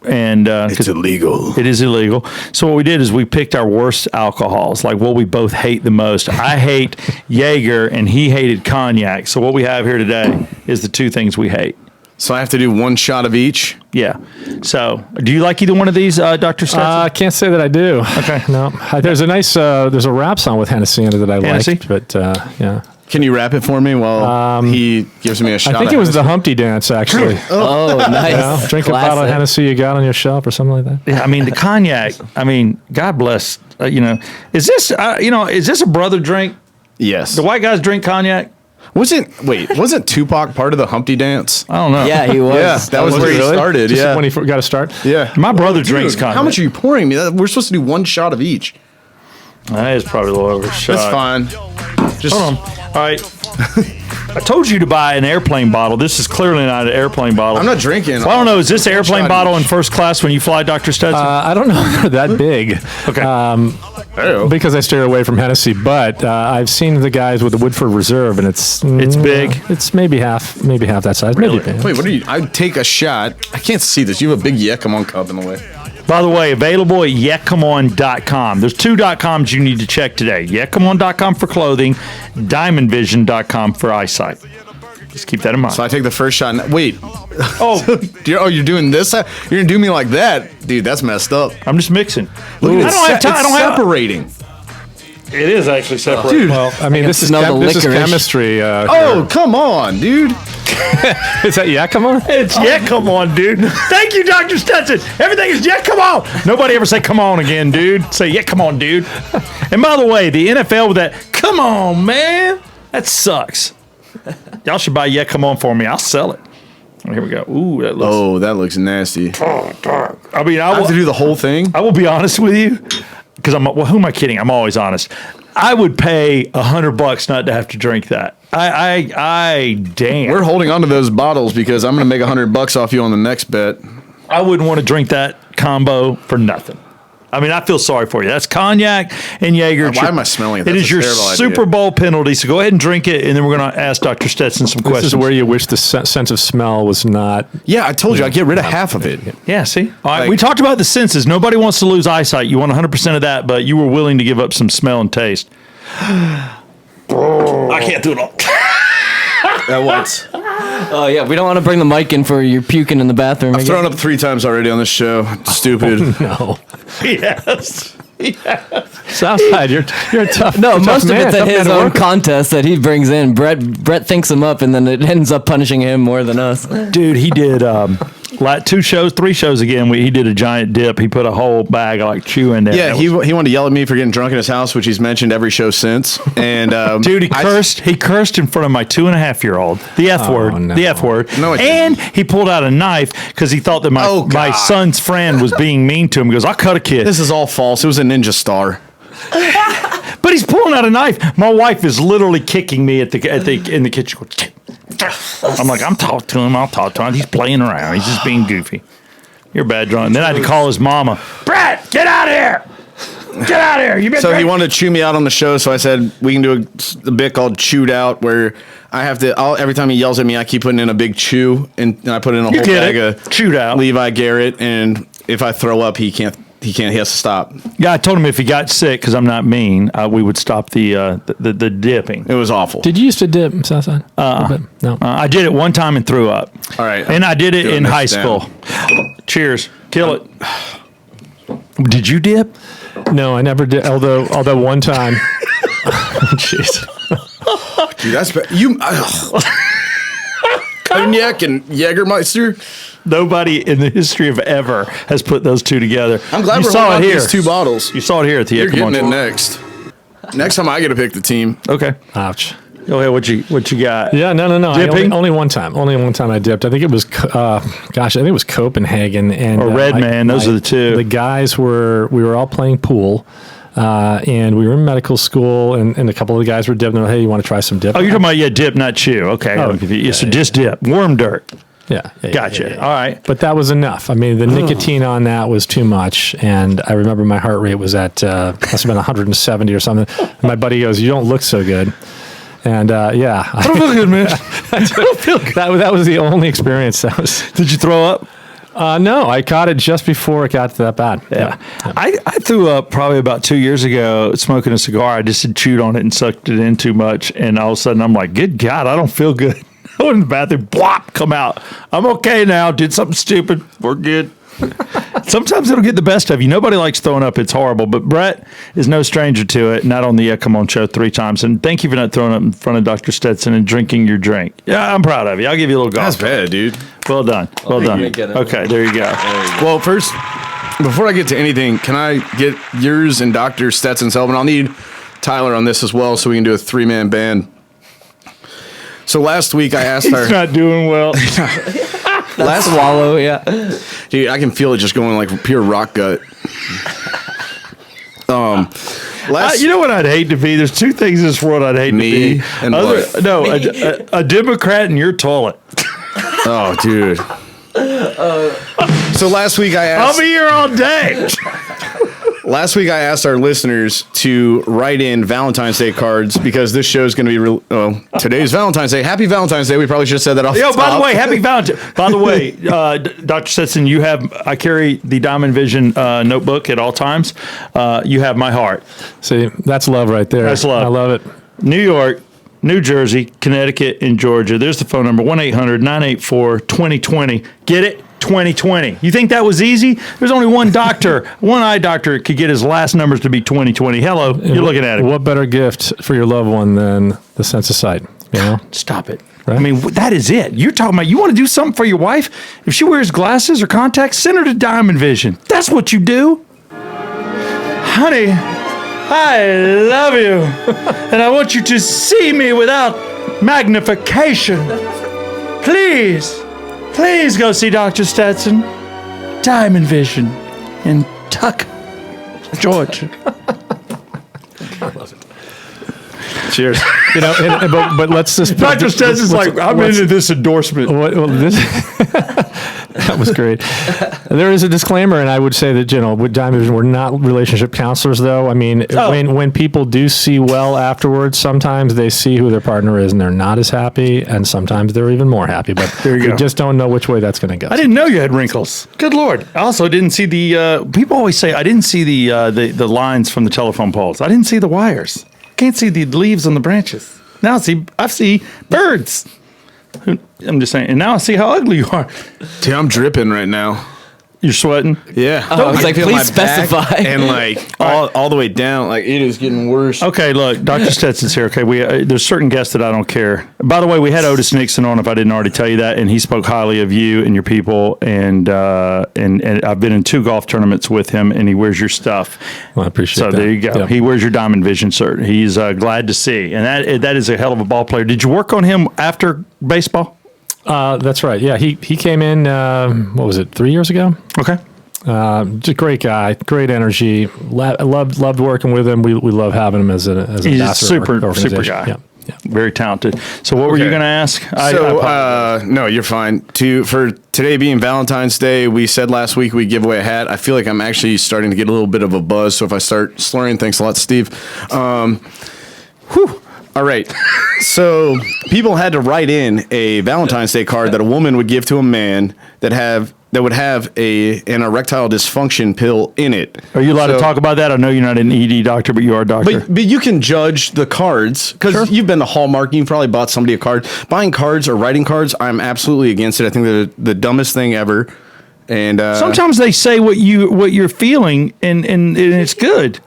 And It's illegal. it is illegal. So what we did is we picked our worst alcohols, like what we both hate the most. I hate Jaeger and he hated cognac. So what we have here today is the two things we hate. So I have to do one shot of each. Yeah. So do you like either one of these, Dr. Stetson? I can't say that I do. Okay. No. There's a nice, there's a rap song with Hennessy in it that I Hennessy? like, but yeah. Can you rap it for me while he gives me a shot? I think it was the Humpty Dance, actually. Oh, nice. Drink a bottle of Hennessy you got on your shelf or something like that. Yeah, I mean the cognac. I mean, God bless. Is this is this a brother drink? Yes. The white guys drink cognac. Wasn't Tupac part of the Humpty Dance? I don't know. Yeah, he was. Yeah, that was where he started. Just Yeah. when he got to start. Yeah. My brother Dude, drinks cognac. How much are you pouring me? We're supposed to do one shot of each. That is probably a little overshot. That's fine. Just Hold on. All right. I told you to buy an airplane bottle. This is clearly not an airplane bottle. I'm not drinking. Well, I don't know. Is this an airplane shot bottle in each. first class when you fly, Dr. Stetson? I don't know if they're that big. Okay. Because I steer away from Hennessy, but I've seen the guys with the Woodford Reserve, and it's big. It's maybe half that size. Really? Maybe. Wait, what are you? I take a shot. I can't see this. You have a big Yakima cup in the way. By the way, available at yakamon.com. There's two .coms you need to check today. Yakamon.com for clothing, diamondvision.com for eyesight. Just keep that in mind. So I take the first shot. Wait. Oh, You're doing this? You're gonna do me like that, dude? That's messed up. I'm just mixing. Look at I don't have time. I don't have. separating. It is actually separated. Dude. Well, I mean, this is smell the this is licorice. chemistry. Oh, come on, dude. Is that Yakima? It's come on, dude. Thank you, Dr. Stetson. Everything is come on. Nobody ever say come on again, dude. Say come on, dude. And by the way, the NFL with that come on, man, that sucks. Y'all should buy come on for me. I'll sell it. Oh, here we go. Ooh, that looks. Oh, that looks nasty. I mean, I have to do the whole thing. I will be honest with you, because who am I kidding? I'm always honest. I would pay $100 not to have to drink that. I damn. We're holding on to those bottles because I'm gonna make $100 off you on the next bet. I wouldn't want to drink that combo for nothing. I mean, I feel sorry for you. That's cognac and Jaeger. Why am I smelling it? It That's is a your terrible idea. Super Bowl penalty. So go ahead and drink it, and then we're going to ask Dr. Stetson some This questions. is where you wish the sense of smell was not. Yeah, I told you I'd get rid of half of it. Yeah, see? All right, Like- we talked about the senses. Nobody wants to lose eyesight. You want 100% of that, but you were willing to give up some smell and taste. I can't do it all. At once. Oh, yeah. We don't want to bring the mic in for your puking in the bathroom. I've thrown up 3 times already on this show. Stupid. No. Yes. Southside, you're a tough. No, tough most man, of it's at tough man his to own work with. contest that he brings in. Brett thinks him up, and then it ends up punishing him more than us. Dude, he did 3 shows again. He did a giant dip. He put a whole bag of like chew in there. Yeah, That he was- wanted to yell at me for getting drunk in his house, which he's mentioned every show since. And Dude, he cursed in front of my 2.5-year-old. The F word. no. The F word. No, it and he pulled out a knife because he thought that my Oh, God. my son's friend was being mean to him. He goes, I'll cut a kid. This is all false. It was a ninja star. But he's pulling out a knife. My wife is literally kicking me in the kitchen. I'm like, I'll talk to him. He's playing around. He's just being goofy. You're a bad drunk. And then I had to call his mama. Brett, get out of here. Get out of here. You been So he drinking- wanted to chew me out on the show, so I said we can do a bit called Chewed Out, where I have to. Every time he yells at me, I keep putting in a big chew, and I put in a whole get bag it. of Chewed Out. Levi Garrett, and if I throw up, he can't. He has to stop. Yeah, I told him if he got sick, because I'm not mean, we would stop the dipping. It was awful. Did you used to dip, Southside? No. I did it one time and threw up. All right. And I did it Doing in this high down. school. Cheers. Kill it. Did you dip? No, I never did. Although one time. Jeez. Dude, that's bad. You cognac and Jägermeister. Nobody in the history of ever has put those two together. I'm glad you we're saw holding it on to here. these 2 bottles. You saw it here at the You're Come getting On it Show. next. Next time I get to pick the team. Okay. Ouch. Go ahead. What you got? Yeah, no. Dipping? Only one time. Only one time I dipped. I think it was, I think it was Copenhagen and Or Redman. Those are the two. The guys we were all playing pool, and we were in medical school, and a couple of the guys were dipping. Hey, you want to try some dip? Oh, you're talking about dip, not chew. Okay. Oh, So just dip. Worm dirt. Yeah. Gotcha. All right. But that was enough. I mean, the nicotine on that was too much, and I remember my heart rate was at must have been 170 or something. And my buddy goes, "You don't look so good." And yeah, I don't feel good, man. that was the only experience. Did you throw up? No, I caught it just before it got that bad. Yeah. I threw up probably about 2 years ago smoking a cigar. I just had chewed on it and sucked it in too much. And all of a sudden I'm like, good God, I don't feel good. I went in the bathroom, blop, come out. I'm okay now. Did something stupid. We're good. Sometimes it'll get the best of you. Nobody likes throwing up. It's horrible. But Brett is no stranger to it. Not on the Come On show 3 times. And thank you for not throwing up in front of Dr. Stetson and drinking your drink. Yeah, I'm proud of you. I'll give you a little golf. That's bad, dude. Well done. Well done. Okay, there you go. Well, first, before I get to anything, can I get yours and Dr. Stetson's help? And I'll need Tyler on this as well so we can do a 3-man band. So last week I asked He's not doing well. Last swallow, yeah. Dude, I can feel it just going like pure rock gut. You know what I'd hate to be? There's 2 things in this world I'd hate Me to be. and what? No, a Democrat in your toilet. Oh, dude. So last week I I'll asked. be here all day. Last week I asked our listeners to write in Valentine's Day cards because this show is going to be. Today's Valentine's Day. Happy Valentine's Day. We probably should have said that off. Yo, the by top. the way, happy Valentine. By the way, Dr. Stetson, I carry the Diamond Vision notebook at all times. You have my heart. See, that's love right there. That's love. I love it. New York, New Jersey, Connecticut, and Georgia. There's the phone number, 1-800-984-2020. Get it? 2020. You think that was easy? There's only one doctor, one eye doctor could get his last numbers to be 2020. Hello, you're looking at it. What better gift for your loved one than the sense of sight? You know? Stop it. Right? I mean, that is it. You're talking about, you want to do something for your wife? If she wears glasses or contacts, send her to Diamond Vision. That's what you do. Honey, I love you. And I want you to see me without magnification. Please go see Dr. Stetson. Diamond Vision in Tuck, Georgia. Cheers. You know, but let's just. Dr. Stetson's like, I'm into this endorsement. That was great. There is a disclaimer, and I would say that, you know, with Diamond Vision, we're not relationship counselors, though. I mean, when people do see well afterwards, sometimes they see who their partner is, and they're not as happy, and sometimes they're even more happy. But There you we go. just don't know which way that's going to go. I didn't know you had wrinkles. Good Lord. I also didn't see the, people always say, I didn't see the lines from the telephone poles. I didn't see the wires. Can't see the leaves on the branches. Now I see birds. I'm just saying. And now I see how ugly you are. Dude, I'm dripping right now. You're sweating. Yeah. I was like, feel please my back specify. And like all the way down. Like it is getting worse. Okay, look, Dr. Stetson's here. Okay, there's certain guests that I don't care. By the way, we had Otis Nixon on, if I didn't already tell you that, and he spoke highly of you and your people. And I've been in 2 golf tournaments with him, and he wears your stuff. Well, I appreciate that. So there you go. Yep. He wears your Diamond Vision cert. He's glad to see, and that is a hell of a ball player. Did you work on him after baseball? That's right. Yeah, he came in, what was it, 3 years ago? Okay. Just a great guy, great energy. Loved working with him. We love having him as an He's a ambassador. super organization. guy. Yeah. Very talented. So what were you Okay. going to ask? No, you're fine. For today being Valentine's Day, we said last week we give away a hat. I feel like I'm actually starting to get a little bit of a buzz. So if I start slurring, thanks a lot, Steve. All right. So people had to write in a Valentine's Day card that a woman would give to a man that would have an erectile dysfunction pill in it. Are you allowed to talk about that? I know you're not an ED doctor, but you are a doctor. But you can judge the cards because you've been to Hallmark. You've probably bought somebody a card. Buying cards or writing cards, I'm absolutely against it. I think they're the dumbest thing ever. And Sometimes they say what you're feeling, and it's good.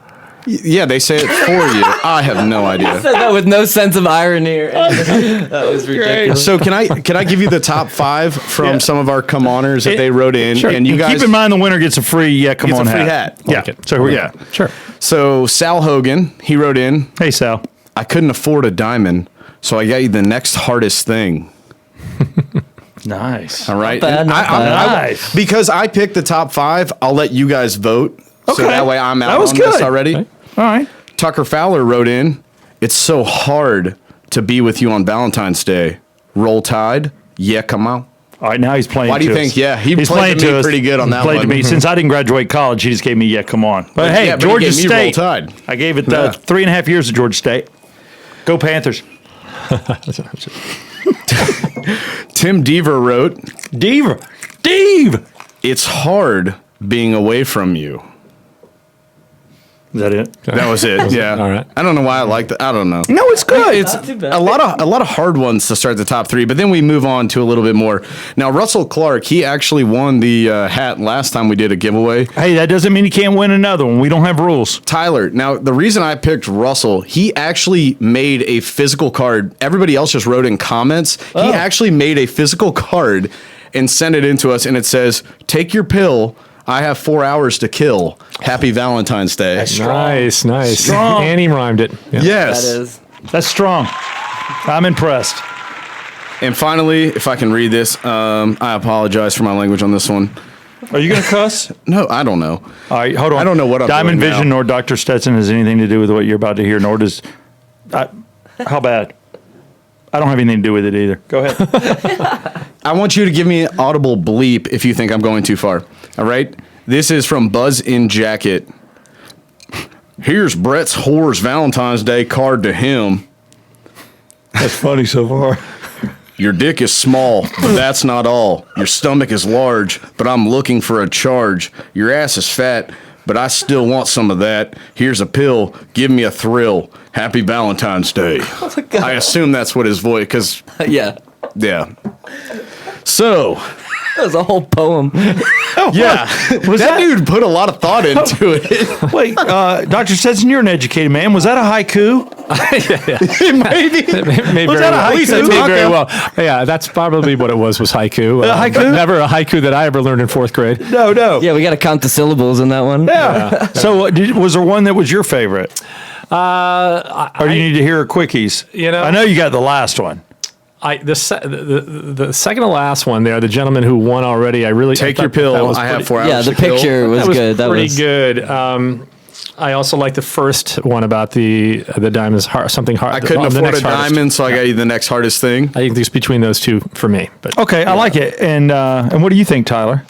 yeah, they say it for you. I have no idea. Said that with no sense of irony. That was ridiculous. So can I give you the top 5 from some of our come-oners that they wrote in, Sure. and you guys keep in mind the winner gets a free gets a free hat. Yeah. Like it. So Yeah. Sure. So Sal Hogan, he wrote in, Hey Sal. I couldn't afford a diamond, so I got you the next hardest thing. Nice. All right. bad, And not bad. Nice. because I picked the top 5, I'll let you guys vote. Okay. So that way I'm out That was on this good. already. Okay. All right. Tucker Fowler wrote in, it's so hard to be with you on Valentine's Day. Roll Tide. Yeah, come on. All right, now he's playing. Why do you to think? us. Yeah, he he's played playing to me us. pretty good on He that played one. to me since I didn't graduate college. He just gave me come on. But hey, yeah, but he Georgia gave me Roll State. Tide. I gave it Yeah. 3.5 years at Georgia State. Go Panthers. Tim Deaver wrote, Dave. it's hard being away from you. Is that it? That was it. Yeah. All right. I don't know why I like that. I don't know. No, it's good. It's too bad. a lot of hard ones to start the top three, but then we move on to a little bit more. Now, Russell Clark, he actually won the hat last time we did a giveaway. Hey, that doesn't mean you can't win another one. We don't have rules. Tyler, now the reason I picked Russell, he actually made a physical card. Everybody else just wrote in comments. He actually made a physical card and sent it in to us, and it says, "Take your pill. I have 4 hours to kill. Happy Valentine's Day." Nice. Strong. And he rhymed it. Yeah. Yes. That is. That's strong. I'm impressed. And finally, if I can read this, I apologize for my language on this one. Are you going to cuss? No, I don't know. All right, hold on. I don't know what I'm Diamond doing Vision now. nor Dr. Stetson has anything to do with what you're about to hear, nor does... how bad? I don't have anything to do with it either. Go ahead. I want you to give me an audible bleep if you think I'm going too far. All right? This is from Buzz in Jacket. Here's Brett's whore's Valentine's Day card to him. That's funny so far. Your dick is small, but that's not all. Your stomach is large, but I'm looking for a charge. Your ass is fat, but I still want some of that. Here's a pill. Give me a thrill. Happy Valentine's Day. Oh my God. I assume that's what his voice, because, Yeah. yeah. So, That was a whole poem. yeah. that dude put a lot of thought into it. Wait, Dr. Stetson, you're an educated man. Was that a haiku? Maybe Was very that a well. haiku? It may very well. Yeah, that's probably what it was haiku. haiku? Never a haiku that I ever learned in 4th grade. No. Yeah, we got to count the syllables in that one. Yeah. So was there one that was your favorite? Or do you need to hear quickies? You know- I know you got the last one. The second to last one there, the gentleman who won already, I really Take thought your pill. that was I have pretty- 4 hours Yeah, the to kill. picture was That was good. That pretty was good. I also like the first one about the diamonds, something hard. I couldn't the afford next a hardest. diamond, so I got you the next hardest thing. I think it's between those two for me. But Okay, I like it. And what do you think, Tyler?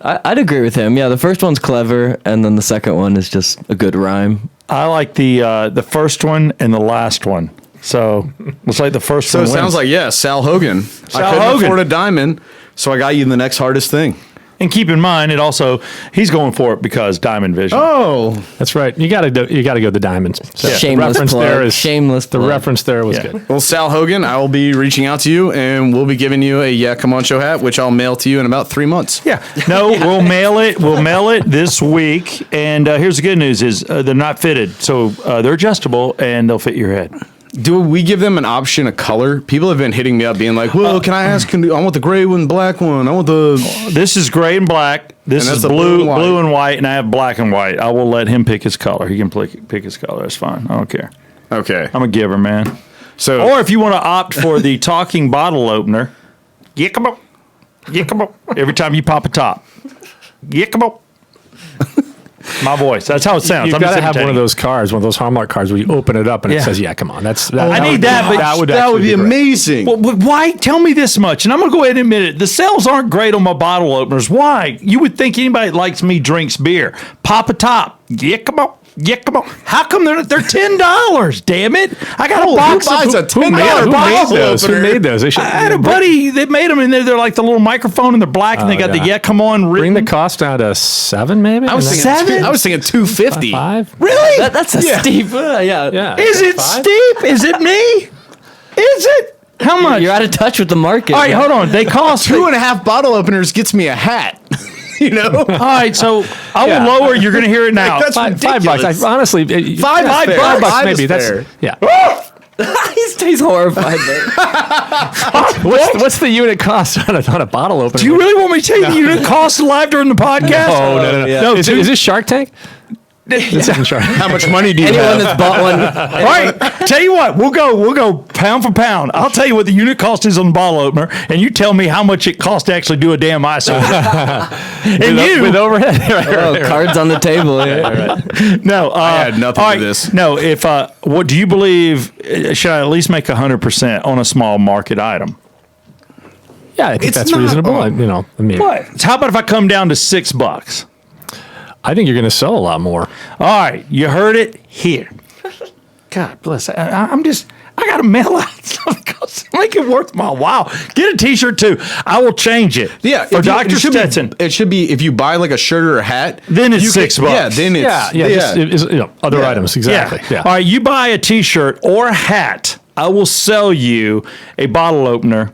I'd agree with him. Yeah, the first one's clever, and then the second one is just a good rhyme. I like the first one and the last one. So looks like the first So one it sounds wins. like, yeah, Sal Hogan. I couldn't Hogan. afford a diamond, so I got you the next hardest thing. And keep in mind, it also he's going for it because Diamond Vision. Oh, that's right. You got to go the diamonds. So the Shameless reference plug. there is Shameless The plug. reference there was Yeah. good. well, Sal Hogan, I will be reaching out to you, and we'll be giving you a Yeah Come On Show hat, which I'll mail to you in about 3 months. Yeah. No, we'll mail it. We'll mail it this week. And here's the good news: is they're not fitted, so they're adjustable and they'll fit your head. Do we give them an option of color? People have been hitting me up being like, well, can I ask, I want the gray one, black one. I want the... This is gray and black. This And is that's the blue and white, and I have black and white. I will let him pick his color. He can pick his color. That's fine. I don't care. Okay. I'm a giver, man. So, Or if you want to opt for the talking bottle opener, yickable, yickable. Every time you pop a top, yickable. My voice. That's how it sounds. You've I'm got just to have one imitating of those cards, one of those Hallmark cards where you open it up and Yeah. it says, "Yeah, come on." That's I need that, but that would actually be great. amazing. Well, why? Tell me this much, and I'm going to go ahead and admit it. The sales aren't great on my bottle openers. Why? You would think anybody that likes me drinks beer. Pop a top. Yickable. Yickable. How come they're $10? Damn it! I got a box who buys of a $10 I got a bottle box- opener? Who made those? They should, I had a buddy that made them, and they're like the little microphone, and they're black, and they got the yeah. Come On written. bring the cost down to 7, maybe. I was thinking Seven? I was thinking 250. 5. Really? That's a steep. Yeah. Yeah. Is it 5? steep? Is it me? Is it? How much? You're out of touch with the market. All right, hold on. They cost 2.5 bottle openers gets me a hat. You know? All right, so I will Yeah. lower. You're going to hear it now. That's $5 ridiculous. honestly, Five is fair. $5 Five is maybe. That's fair. yeah. He's horrified. What's the unit cost on a bottle opener? Do you really want me to tell you the unit cost live during the podcast? Oh no! yeah. No, Is this Shark Tank? This isn't Shark. How much money do you Anyone have? that's bought one. All right, tell you what, we'll go pound for pound. I'll tell you what the unit cost is on the bottle opener, and you tell me how much it costs to actually do a damn ISO. And with overhead. Oh, cards on the table. Yeah. no, I had nothing all to this. No, if what do you believe? Should I at least make 100% on a small market item? Yeah, I think It's that's not- reasonable. oh. I mean, What? How about if I come down to $6? I think you're going to sell a lot more. All right, you heard it here. God bless. I got to mail out something. Make it worth my while. Get a T-shirt too. I will change it. Yeah, for Dr. Stetson. It should be if you buy like a shirt or a hat. Then it's $6. Yeah, then it's just, other items exactly. Yeah. All right, you buy a T-shirt or a hat, I will sell you a bottle opener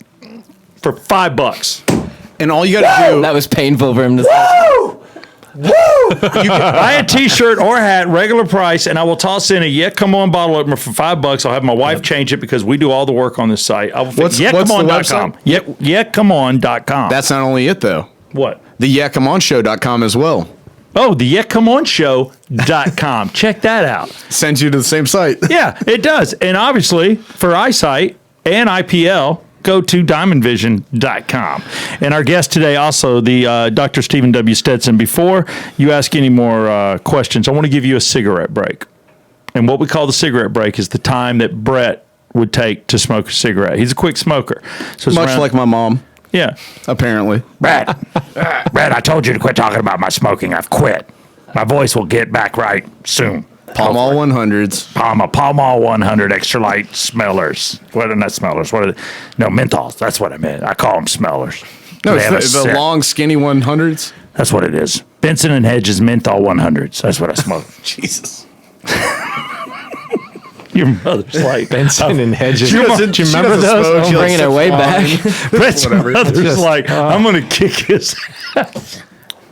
for $5. And all you got to do. That was painful for him to say. Woo! Woo! You can buy a T-shirt or a hat, regular price, and I will toss in a Yeah Come On bottle opener for $5. I'll have my wife change it because we do all the work on this site. I will What's the YeahComeOn.com. YeahComeOn.com. That's not only it though. What? The YeahComeOnShow.com as well. Oh, the YeahComeOnShow.com. Check that out. Sends you to the same site. Yeah, it does. And obviously, for eyesight and IPL, go to diamondvision.com. And our guest today also, the Dr. Stephen W. Stetson. Before you ask any more questions, I want to give you a cigarette break. And what we call the cigarette break is the time that Brett would take to smoke a cigarette. He's a quick smoker. So it's Much like my mom, yeah. apparently. Brett, I told you to quit talking about my smoking. I've quit. My voice will get back right soon. Palm All 100s. Palm All 100 extra light smellers. What are not smellers? What are they? No, menthols. That's what I meant. I call them smellers. No, They have a it's the scent. long, skinny 100s. That's what it is. Benson and Hedges menthol 100s. That's what I smoke. Jesus. Your mother's like Benson and Hedges. She Do doesn't- you she remember doesn't those? smoke. She Bringing likes it to way fly. back. Brett's mother's just- like, I'm going to kick his ass.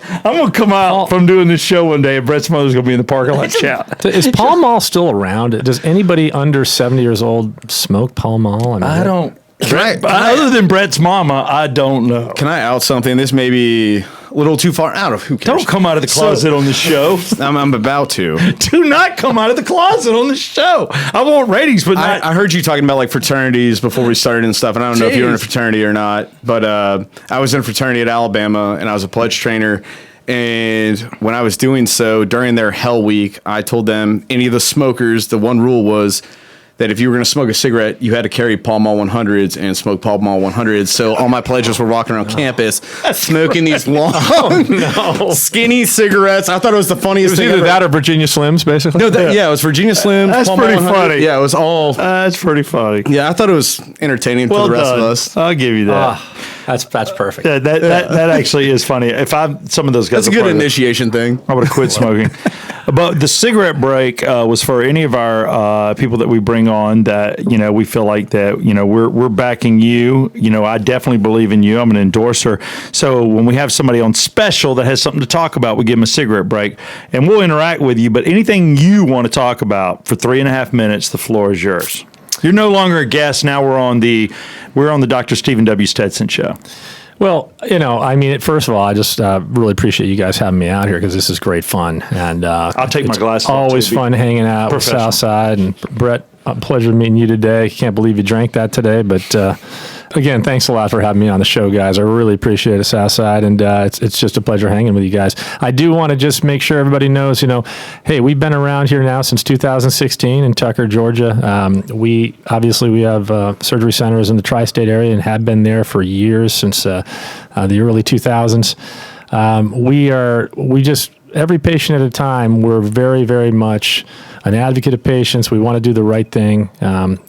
I'm going to come out from doing this show one day and Brett's mother's going to be in the parking lot chat. Is Pall Mall still around? Does anybody under 70 years old smoke Pall Mall? mean, I don't. Can Other than Brett's mama, I don't know. I out something? This may be a little too far out of who cares? Don't come out of the closet on the show. I'm about to. Do not come out of the closet on the show. I want ratings, but not. I heard you talking about like fraternities before we started and stuff, and I don't know if you were in a Jeez. fraternity or not, but I was in a fraternity at Alabama, and I was a pledge trainer. And when I was doing so during their Hell Week, I told them any of the smokers, the one rule was that if you were going to smoke a cigarette, you had to carry Pall Mall 100s and smoke Pall Mall 100s. So all my pledges were walking around campus smoking these long, skinny cigarettes. I thought it was the It funniest was thing either ever. that or Virginia Slims, basically. No, yeah, it was Virginia Slim. That's Pall Mall pretty 100. funny. Yeah, it was all. That's pretty funny. Yeah, I thought it was entertaining for Well the rest done. of us. I'll give you that. That's perfect. Yeah, that actually is funny. If I'm some of those guys, That's a are good part of it, initiation thing. I would have quit smoking. But the cigarette break was for any of our people that we bring on that we feel like that we're backing you. I definitely believe in you. I'm an endorser. So when we have somebody on special that has something to talk about, we give them a cigarette break and we'll interact with you. But anything you want to talk about for 3.5 minutes, the floor is yours. You're no longer a guest. Now we're on the Dr. Stephen W. Stetson show. Well, first of all, I just really appreciate you guys having me out here because this is great fun. And I'll take my it's glasses off, always too. fun hanging out with Professional. Southside. And Brett, pleasure meeting you today. Can't believe you drank that today. But again, thanks a lot for having me on the show, guys. I really appreciate it, Southside. And it's just a pleasure hanging with you guys. I do want to just make sure everybody knows, hey, we've been around here now since 2016 in Tucker, Georgia. We have surgery centers in the tri-state area and have been there for years since the early 2000s. Every patient at a time, we're very, very much an advocate of patients. We want to do the right thing.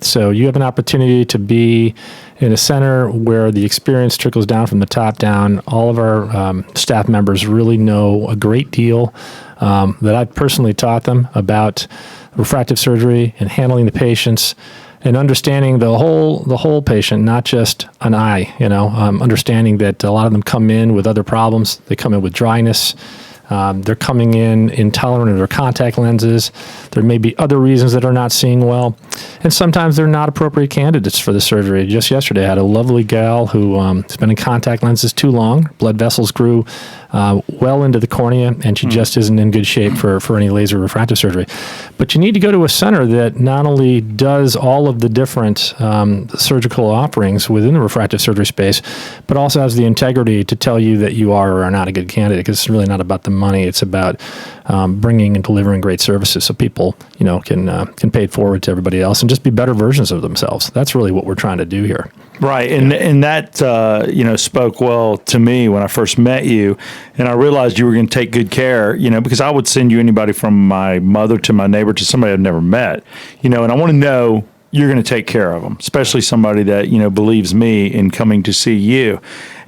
So you have an opportunity to be in a center where the experience trickles down from the top down. All of our staff members really know a great deal that I've personally taught them about refractive surgery and handling the patients and understanding the whole patient, not just an eye, understanding that a lot of them come in with other problems. They come in with dryness. They're coming in intolerant of their contact lenses. There may be other reasons that are not seeing well. And sometimes they're not appropriate candidates for the surgery. Just yesterday, I had a lovely gal who has been in contact lenses too long. Blood vessels grew well into the cornea, and she just isn't in good shape for any laser refractive surgery. But you need to go to a center that not only does all of the different surgical offerings within the refractive surgery space, but also has the integrity to tell you that you are or are not a good candidate, because it's really not about the money. It's about bringing and delivering great services so people, can pay it forward to everybody else and just be better versions of themselves. That's really what we're trying to do here. Right, and that spoke well to me when I first met you, and I realized you were going to take good care, because I would send you anybody from my mother to my neighbor to somebody I've never met, and I want to know, you're going to take care of them, especially somebody that, believes me in coming to see you.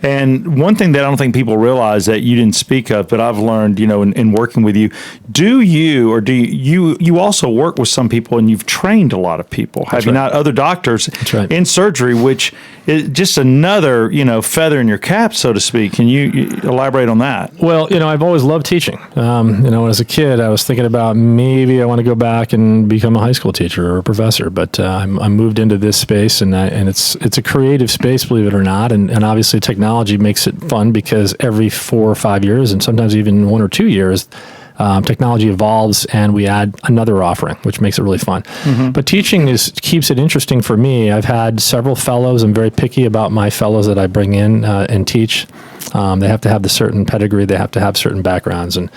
And one thing that I don't think people realize that you didn't speak of, but I've learned, in working with you, do you also work with some people and you've trained a lot of people, have you not? Other doctors in surgery, which is just another, feather in your cap, so to speak. Can you elaborate on that? Well, I've always loved teaching. As a kid, I was thinking about maybe I want to go back and become a high school teacher or a professor, but I moved into this space, and it's a creative space, believe it or not, and obviously technology makes it fun because every 4 or 5 years, and sometimes even 1 or 2 years, technology evolves and we add another offering, which makes it really fun. Mm-hmm. But teaching keeps it interesting for me. I've had several fellows. I'm very picky about my fellows that I bring in and teach. They have to have the certain pedigree. They have to have certain backgrounds, and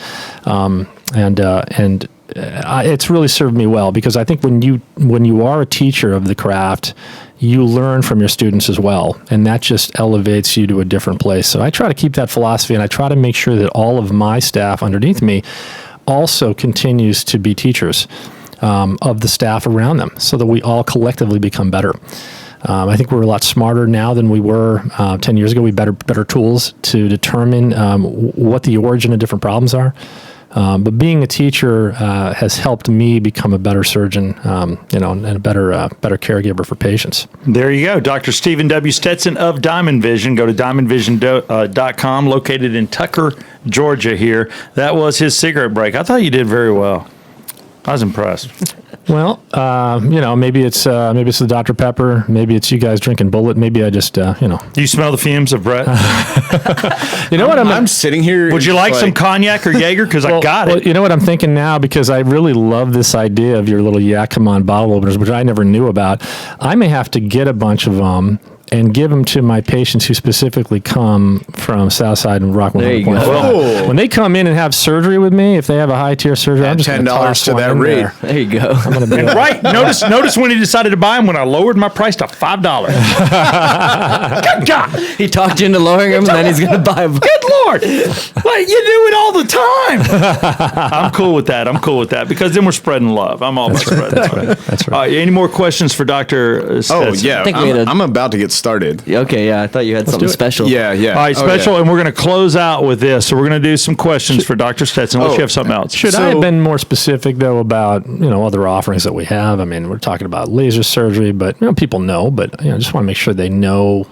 it's really served me well, because I think when you are a teacher of the craft, you learn from your students as well, and that just elevates you to a different place. So I try to keep that philosophy, and I try to make sure that all of my staff underneath me also continues to be teachers of the staff around them, so that we all collectively become better. I think we're a lot smarter now than we were 10 years ago. We have better tools to determine what the origin of different problems are. But being a teacher has helped me become a better surgeon, and a better caregiver for patients. There you go. Dr. Stephen W. Stetson of Diamond Vision. Go to diamondvision.com, located in Tucker, Georgia here. That was his cigarette break. I thought you did very well. I was impressed. Well, maybe it's the Dr. Pepper. Maybe it's you guys drinking Bullet. Maybe I just, Do you smell the fumes of Brett? You know what? I'm sitting here. Would you like some cognac or Jaeger? Because I got it. Well, you know what I'm thinking now, because I really love this idea of your little Yakima bottle openers, which I never knew about. I may have to get a bunch of them and give them to my patients who specifically come from Southside and Rockland. There you go. Oh. When they come in and have surgery with me, if they have a high tier surgery, I'm just going to $10 toss to one that in rate. there. There you go. I'm going to be Right. Notice when he decided to buy them when I lowered my price to $5. Good God. He talked you into lowering them, and then he's going to buy them. Good Lord. Like, you do it all the time. I'm cool with that because then we're spreading love. I'm all about spreading love. That's right. Any more questions for Dr. Stetson? Oh, yeah. I think we had I'm about to get started. Okay, yeah, I thought you had something do it. special. Yeah. All right, special, and we're going to close out with this. So we're going to do some questions for Dr. Stetson. Unless you have something else. Should I have been more specific, though, about other offerings that we have? I mean, we're talking about laser surgery, but people know. But I just want to make sure they know,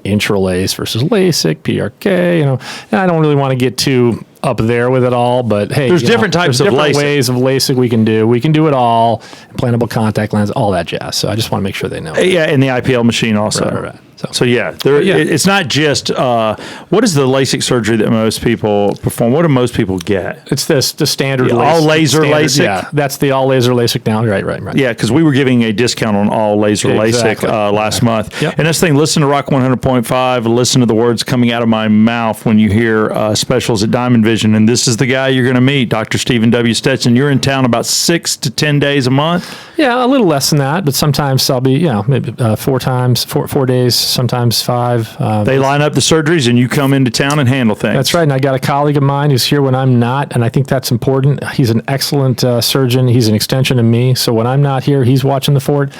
intralace versus LASIK, PRK. And I don't really want to get too up there with it all, but hey, there's different types of different LASIK. ways of LASIK we can do. We can do it all, implantable contact lens, all that jazz. So I just want to make sure they know. Yeah, and the IPL machine also. Right. So it's not just what is the LASIK surgery that most people perform? What do most people get? It's the standard The all laser LASIK? Yeah, that's the all laser LASIK now. Right. Yeah, because we were giving a discount on all laser Exactly. LASIK last month. Yep. And that's the thing, listen to Rock 100.5, listen to the words coming out of my mouth when you hear specials at Diamond Vision. And this is the guy you're going to meet, Dr. Stephen W. Stetson. You're in town about 6 to 10 days a month. Yeah, a little less than that, but sometimes I'll be, maybe 4 days, sometimes 5. They line up the surgeries and you come into town and handle things. That's right. And I got a colleague of mine who's here when I'm not, and I think that's important. He's an excellent surgeon. He's an extension of me. So when I'm not here, he's watching the fort.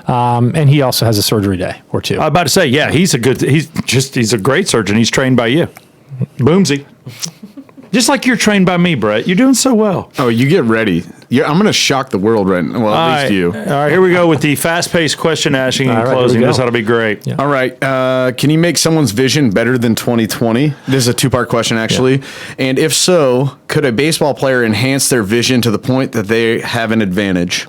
And he also has a surgery day or two. I was about to say, yeah, he's a great surgeon. He's trained by you. Boomsy. Just like you're trained by me, Brett. You're doing so well. Oh, you get ready. I'm going to shock the world right now. Well, at least you. All right, here we go with the fast-paced question asking and All right, closing. here we go. This ought to be great. Yeah. All right. Can you make someone's vision better than 20/20? This is a two-part question, actually. Yeah. And if so, could a baseball player enhance their vision to the point that they have an advantage?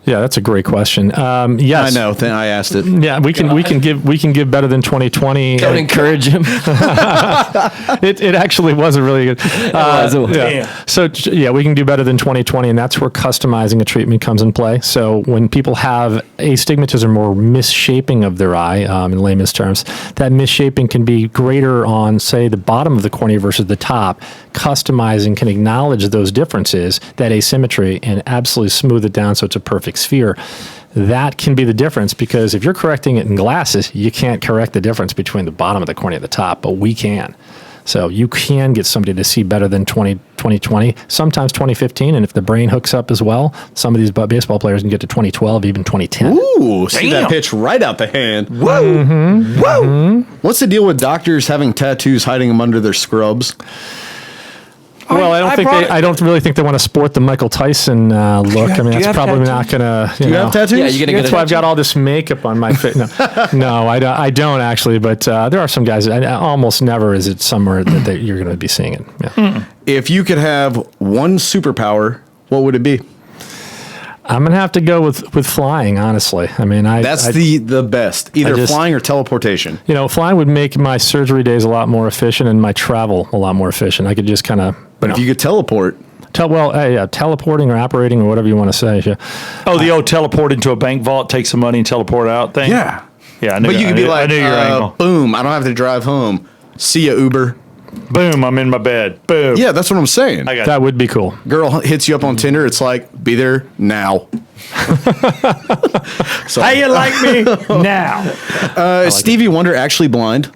Yeah, that's a great question. Yes, I know. I asked it. Yeah, we can give better than 20/20. Don't encourage him. It actually wasn't really good. It was. Yeah. So we can do better than 20/20, and that's where customizing a treatment comes in play. So when people have astigmatism or misshaping of their eye, in layman's terms, that misshaping can be greater on, say, the bottom of the cornea versus the top. Customizing can acknowledge those differences, that asymmetry, and absolutely smooth it down so it's a perfect sphere. That can be the difference, because if you're correcting it in glasses, you can't correct the difference between the bottom of the cornea and the top, but we can. So you can get somebody to see better than 2020, sometimes 2015. And if the brain hooks up as well, some of these baseball players can get to 2012, even 2010. Ooh, see that pitch right out the hand. Whoa. Whoa. What's the deal with doctors having tattoos hiding them under their scrubs? Well, I don't really think they want to sport the Michael Tyson look. I mean, that's probably not going to. Do you have tattoos? Yeah, you're gonna get That's why I've got all this makeup on my face. No, I don't actually. But there are some guys. Almost never is it somewhere that you're going to be seeing it. Yeah. If you could have one superpower, what would it be? I'm going to have to go with flying. Honestly, I mean, That's the best. Either flying or teleportation. Flying would make my surgery days a lot more efficient and my travel a lot more efficient. I could just kind of. But if you could teleport. Teleporting or apparating or whatever you want to say. Yeah. Oh, the old teleport into a bank vault, take some money and teleport out thing? Yeah. Yeah, I knew, But you could be like, I knew your angle. boom, I don't have to drive home. See ya, Uber. Boom, I'm in my bed. Boom. Yeah, that's what I'm saying. I got That would be cool. Girl hits you up on Tinder. It's like, be there now. So, How you like me now? is Stevie Wonder actually blind?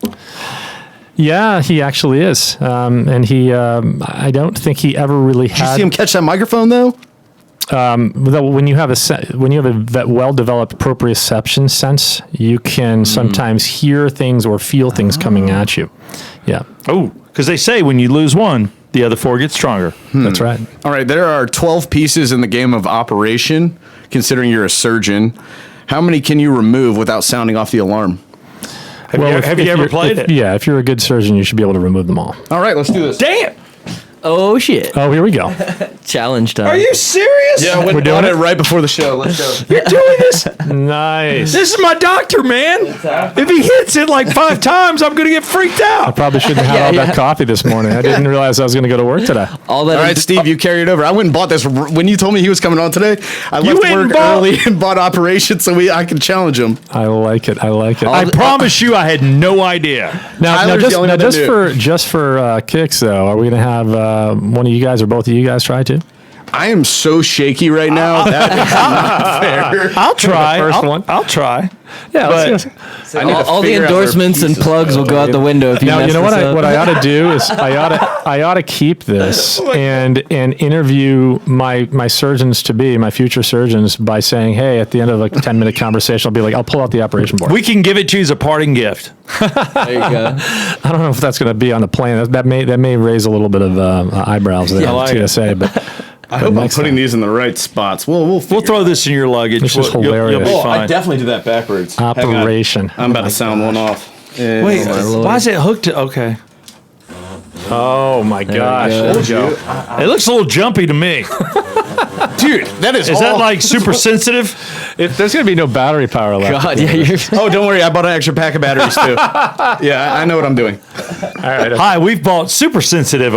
Yeah, he actually is. And he, I don't think he ever really Did you had. see him catch that microphone though? When you have a well-developed proprioception sense, you can sometimes hear things or feel things coming at you. Yeah, Oh, because they say when you lose one, the other four get stronger. that's right. All right, there are 12 pieces in the game of operation. Considering you're a surgeon, how many can you remove without sounding off the alarm? Have you ever played it? Yeah, if you're a good surgeon, you should be able to remove them all. All right, let's do this. Damn! Oh shit! Oh, here we go. Challenge time. Are you serious? Yeah, I went We're doing on it? it right before the show. Let's go. You're doing this? Nice. This is my doctor, man. If he hits it like 5 times, I'm going to get freaked out. Probably shouldn't have had all that coffee this morning. I didn't realize I was going to go to work today. All that. All right, Steve, you carry it over. I went and bought this when you told me he was coming on today. I left went and work bought- early and bought operation so I could challenge him. I like it. I promise you, I had no idea. Now, Tyler's the only one that knew. just for kicks though, are we going to have one of you guys or both of you guys try to? I am so shaky right now. That is not fair. I'll try. first one. I'll try. Yeah, let's I need to all the figure out where endorsements and pieces plugs will go out the window if you Now mess you know this what up. I ought to do is I ought to keep this and interview my surgeons to be, my future surgeons, by saying, hey, at the end of like a 10-minute conversation, I'll be like, I'll pull out the operation board. We can give it to you as a parting gift. There you go. I don't know if that's going to be on the plan. That may raise a little bit of eyebrows there I like on it. TSA, but. I hope I'm putting these in the right spots. We'll Throw this in your luggage. This is You'll hilarious. be Oh, I fine. definitely do that backwards. Hang on. Operation. I'm about to sound one off. Wait, why is it hooked to? Okay. Oh my gosh. go. There you go. It looks a little jumpy to me. Dude, that is Is that all- like super sensitive? There's going to be no battery power left. God, yeah, you're. Oh, don't worry. I bought an extra pack of batteries too. Yeah, I know what I'm doing. All right. Hi, we've bought super sensitive,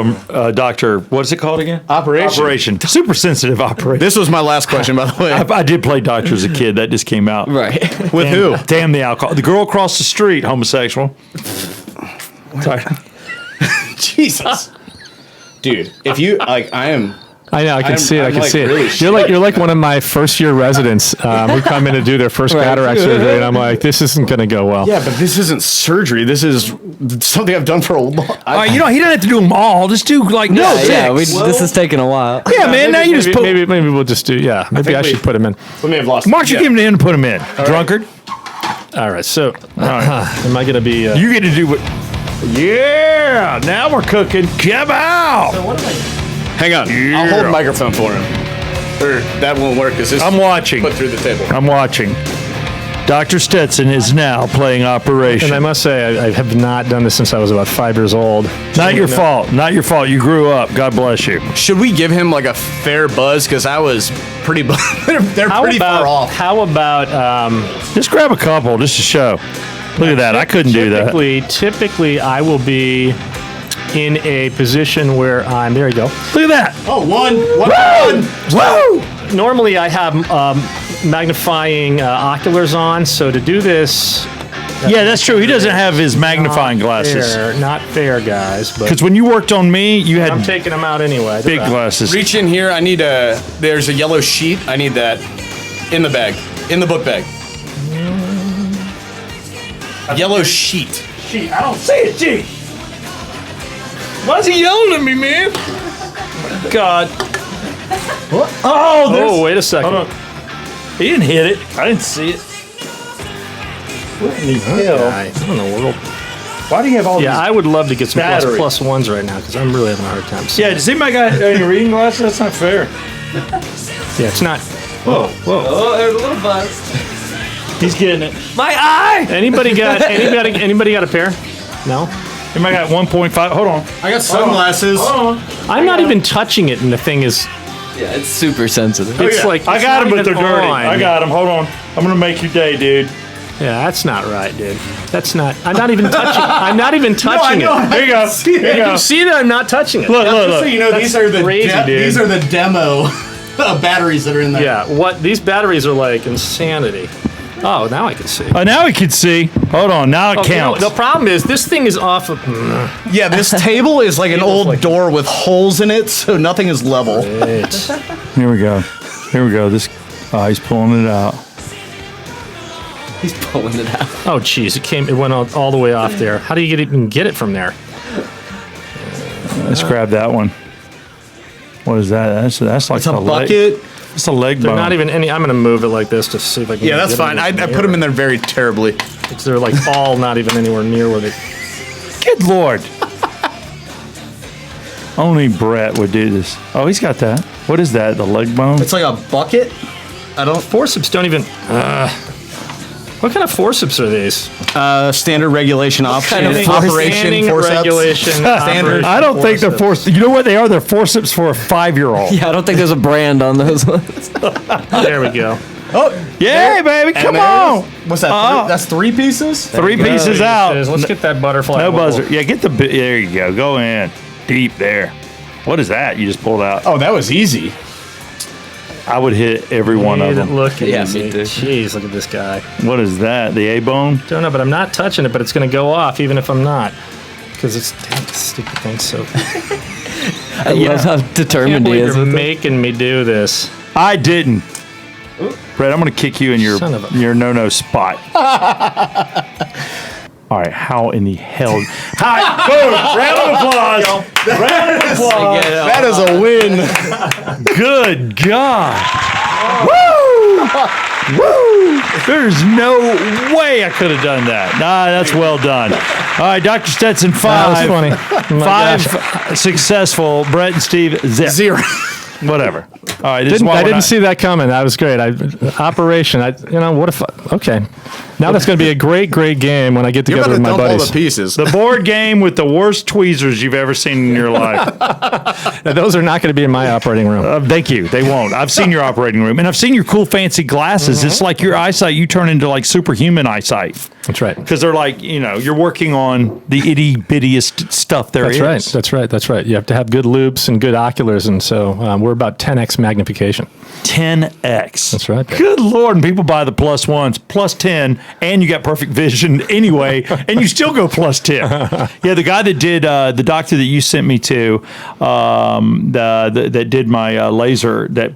Doctor. What is it called again? Operation. Super sensitive operation. This was my last question, by the way. I did play doctor as a kid. That just came out. Right. With who? Damn the alcohol. The girl across the street, homosexual. Sorry. Jesus. Dude, if you like, I am. I know. I can I'm- see it. I I'm can like see it. really You're like one of my first year residents who come in to do their first cataract surgery, and I'm like, this isn't going to go well. Yeah, but this isn't surgery. This is something I've done for a long. He doesn't have to do them all. Just do like This is taking a while. Yeah, man. Now you just put. Maybe we'll just do. Yeah. Maybe I should put him in. We may have lost. Why don't you give him the end and put him in, drunkard? All right. So, am I going to be? You get to do what? Yeah. Now we're cooking. Come out. Hang on. I'll hold the microphone for him. Or that won't work. Is this? I'm watching. Put through the table. I'm watching. Dr. Stetson is now playing Operation. And I must say, I have not done this since I was about 5 years old. Not your fault. Not your fault. You grew up. God bless you. Should we give him like a fair buzz? Because I was pretty. They're pretty far off. How about? Just grab a couple just to show. Look at that. I couldn't do that. Typically, I will be in a position where I'm. There you go. Look at that. Oh, one. Whoa! Normally, I have magnifying oculars on, so to do this. Yeah, that's true. He doesn't have his magnifying glasses. Not fair, guys. But Because when you worked on me, you I'm had taking them out anyway. big glasses. Reach in here. I need a. There's a yellow sheet. I need that in the bag. In the book bag. Yellow sheet. I don't see it, gee. Why is he yelling at me, man? God. Oh, Oh, wait a second. hold on. He didn't hit it. I didn't see it. What in the hell? Guy, what in the world? Why do you have all Yeah, these? I would love to get some Battery. plus ones right now because I'm really having a hard time. Yeah, does anybody got any reading glasses? That's not fair. Yeah, it's not. Whoa. Oh, there's a little buzz. He's getting it. My eye! Anybody got a pair? No. Anybody got 1.5? Hold on. I got sunglasses. Hold on. I'm not even touching it, and the thing is, Yeah, it's super sensitive. it's like I it's got not them, but they're even dirty. on. I got them. Hold on. I'm going to make your day, dude. Yeah, that's not right, dude. That's not. I'm not even touching. I'm not even touching it. Here you go. Here you go. You see that I'm not touching it. Look, look, Just so look. you know, these are the crazy, dude. these are the demo batteries that are in there. Yeah, what these batteries are like insanity. Oh, now I can see. Now we can see. Hold on. Now it Oh, you know, counts. the problem is this thing is off of. Yeah, this table is like an old door with holes in it, so nothing is level. Here we go. Here we go. This. He's pulling it out. He's pulling it out. Oh, jeez, it went all the way off there. How do you even get it from there? Let's grab that one. What is that? That's like It's a the leg. bucket. It's a leg They're bone. not even any. I'm gonna move it like this to see if I can. Yeah, that's get fine. I put them in there very terribly. They're like all not even anywhere near where they. Good Lord. Only Brett would do this. Oh, he's got that. What is that? The leg bone? It's like a bucket. I don't. Forceps don't even. What kind of forceps are these? Standard regulation option. kind of Operation Standing forceps. regulation. Standard. I don't think they're force. You know what they are? They're forceps for a 5-year-old. Yeah, I don't think there's a brand on those ones. There we go. Oh, Yeah, baby, come and on. there's- What's that? That's 3 pieces. 3 pieces out. Let's get that butterfly. No wobble. buzzer. Yeah, get the. There you go. Go in deep there. What is that? You just pulled out. Oh, that was easy. I would hit every one of them. Look at Yeah, me. me too. Jeez, look at this guy. What is that? The A bone? Don't know, but I'm not touching it. But it's going to go off even if I'm not, because it's damn this stupid thing. So I love how I can't determined he believe is you're with it. making me do this. I didn't. Brett, I'm going to kick you in Son of a- your no-no spot. All right, how in the hell? Hi, boom! Round of applause. Round of applause. That is a win. Good God. Woo! Woo! There's no way I could have done that. Nah, that's well done. All right, Dr. Stetson, That 5. was funny. Oh my gosh. 5 successful. Brett and Steve, 0. Whatever. All right, this is why I we're didn't not- see that coming. That was great. Operation. What if? Okay, now that's going to be a great game when I get You're together about to with my dump all buddies. the pieces. The board game with the worst tweezers you've ever seen in your life. Now, those are not going to be in my operating room. Thank you. They won't. I've seen your operating room, and I've seen your cool, fancy glasses. It's like your eyesight. You turn into like superhuman eyesight That's right. because they're like, you're working on the itty bittiest stuff there is. That's right. That's right. You have to have good loops and good oculars, and so we're about 10x magnification. 10x. That's right. Good Lord. And people buy the plus ones, plus 10, and you got perfect vision anyway, and you still go plus 10. Yeah, the guy that did, the doctor that you sent me to, that did my laser, that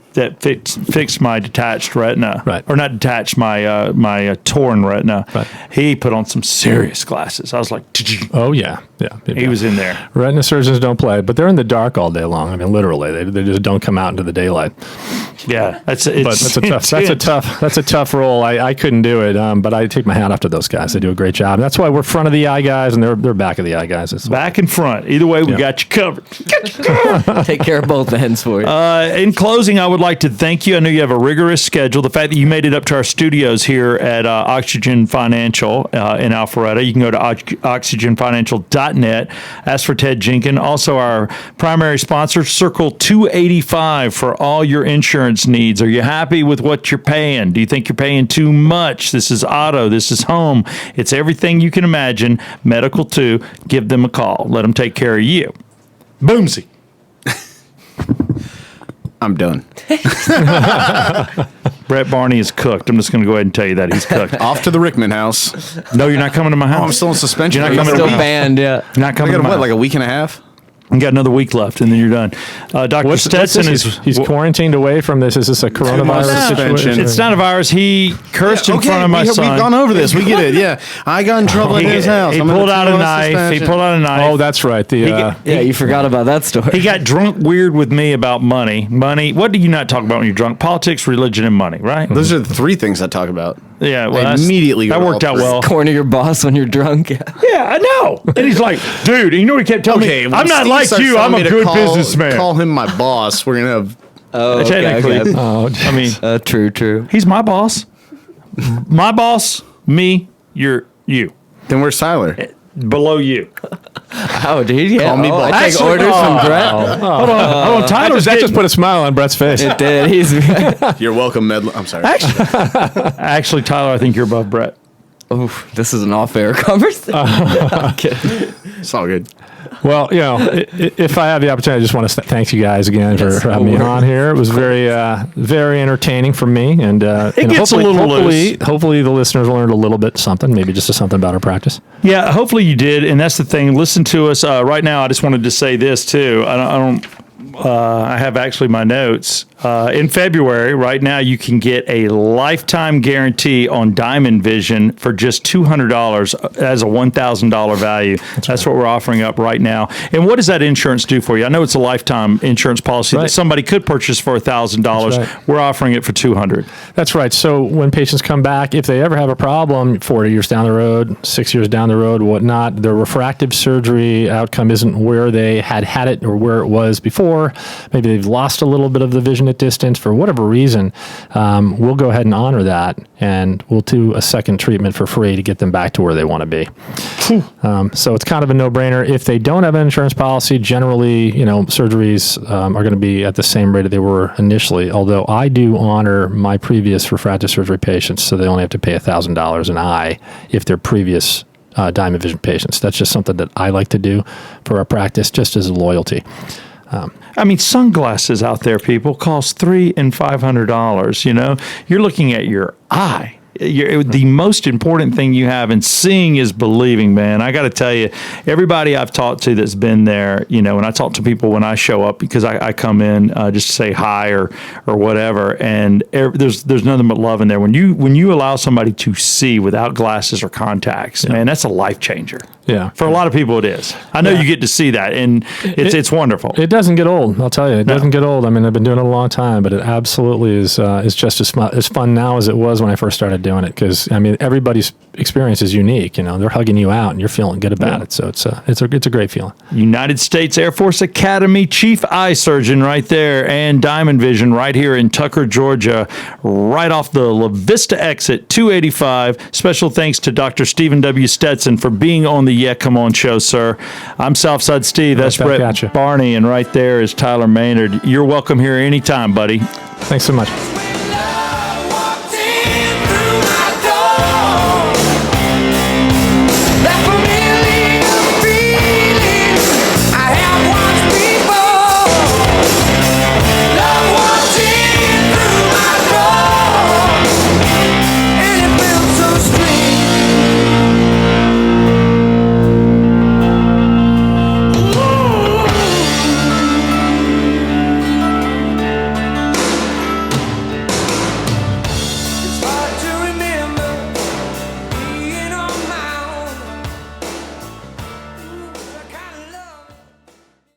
fixed my detached retina. Right. Or not detached, my torn retina. Right. He put on some serious glasses. I was like, Oh yeah. he was in there. Retina surgeons don't play, but they're in the dark all day long. I mean, literally, they just don't come out into the daylight. Yeah, But that's a tough role. I couldn't do it, but I take my hat off to those guys. They do a great job. And that's why we're front of the eye guys, and they're back of the eye guys. It's Back and front. Either way, we got you covered. Take care of both ends for you. In closing, I would like to thank you. I know you have a rigorous schedule. The fact that you made it up to our studios here at Oxygen Financial in Alpharetta. You can go to oxygenfinancial.net. Ask for Ted Jenkins. Also, our primary sponsor, Circle 285, for all your insurance needs. Are you happy with what you're paying? Do you think you're paying too much? This is auto. This is home. It's everything you can imagine. Medical too. Give them a call. Let them take care of you. Boomsy. I'm done. Brett Barney is cooked. I'm just going to go ahead and tell you that he's cooked. Off to the Rickman house. No, you're not coming to my house. Oh, I'm still in suspension. You're not coming Still to banned, yeah. You're not I coming got to my what, house. like a week and a half? You got another week left, and then you're done. Dr. Stetson he's quarantined away from this. Is this a coronavirus situation? It's not a virus. He cursed in front of my son. We've gone over this. We get it. Yeah, I got in trouble in his house. He pulled out a knife. Oh, that's right. You forgot about that story. He got drunk weird with me about money. Money. What do you not talk about when you're drunk? Politics, religion, and money, right? Those are the three things I talk about. Yeah, well, I immediately that worked out well. Corner your boss when you're drunk. Yeah, I know. And he's like, dude, you know what he kept telling me? I'm not like you. I'm a good businessman. Call him my boss. We're gonna have. Oh, technically. okay. I mean, true. He's my boss. My boss, me, you. Then where's Tyler? Below you. Oh, dude. Yeah. Call me boss. I take orders from Brett. Hold on. Tyler's that just put a smile on Brett's face. It did. You're welcome, Medlin. I'm sorry. Actually, Tyler, I think you're above Brett. Oh, this is an off-air conversation. I'm kidding. It's all good. Well, if I have the opportunity, I just want to thank you guys again for having me on here. It was very, very entertaining for me, and gets a little loose. Hopefully, the listeners learned a little bit something, maybe just something about our practice. Yeah, hopefully you did, and that's the thing. Listen to us right now. I just wanted to say this too. I have actually my notes. In February, right now, you can get a lifetime guarantee on Diamond Vision for just $200 as a $1,000 value. That's what we're offering up right now. And what does that insurance do for you? I know it's a lifetime insurance policy that somebody could purchase for $1,000. Right. We're offering it for $200. That's right. So when patients come back, if they ever have a problem 40 years down the road, 6 years down the road, whatnot, the refractive surgery outcome isn't where they had it or where it was before. Maybe they've lost a little bit of the vision at distance for whatever reason. We'll go ahead and honor that, and we'll do a second treatment for free to get them back to where they want to be. So it's kind of a no-brainer. If they don't have an insurance policy, generally, surgeries are going to be at the same rate that they were initially, although I do honor my previous refractive surgery patients, so they only have to pay $1,000 an eye if they're previous Diamond Vision patients. That's just something that I like to do for our practice, just as a loyalty. Sunglasses out there, people, cost $300 and $500. You're looking at your eye. The most important thing you have, and seeing is believing, man. I got to tell you, everybody I've talked to that's been there, and I talk to people when I show up because I come in just to say hi or whatever, and there's nothing but love in there. When you allow somebody to see without glasses or contacts, man, that's a life changer. Yeah. For a lot of people, it is. I know you get to see that, and it's wonderful. It doesn't get old, I'll tell you. It doesn't get old. I've been doing it a long time, but it absolutely is just as fun now as it was when I first started doing it, because everybody's experience is unique. They're hugging you out, and you're feeling good about it. So it's a great feeling. United States Air Force Academy Chief Eye Surgeon right there, and Diamond Vision right here in Tucker, Georgia, right off the La Vista exit 285. Special thanks to Dr. Stephen W. Stetson for being on the Yeah Come On show, sir. I'm Southside Steve. That's Brett Barney, and right there is Tyler Maynard. You're welcome here anytime, buddy. Thanks so much.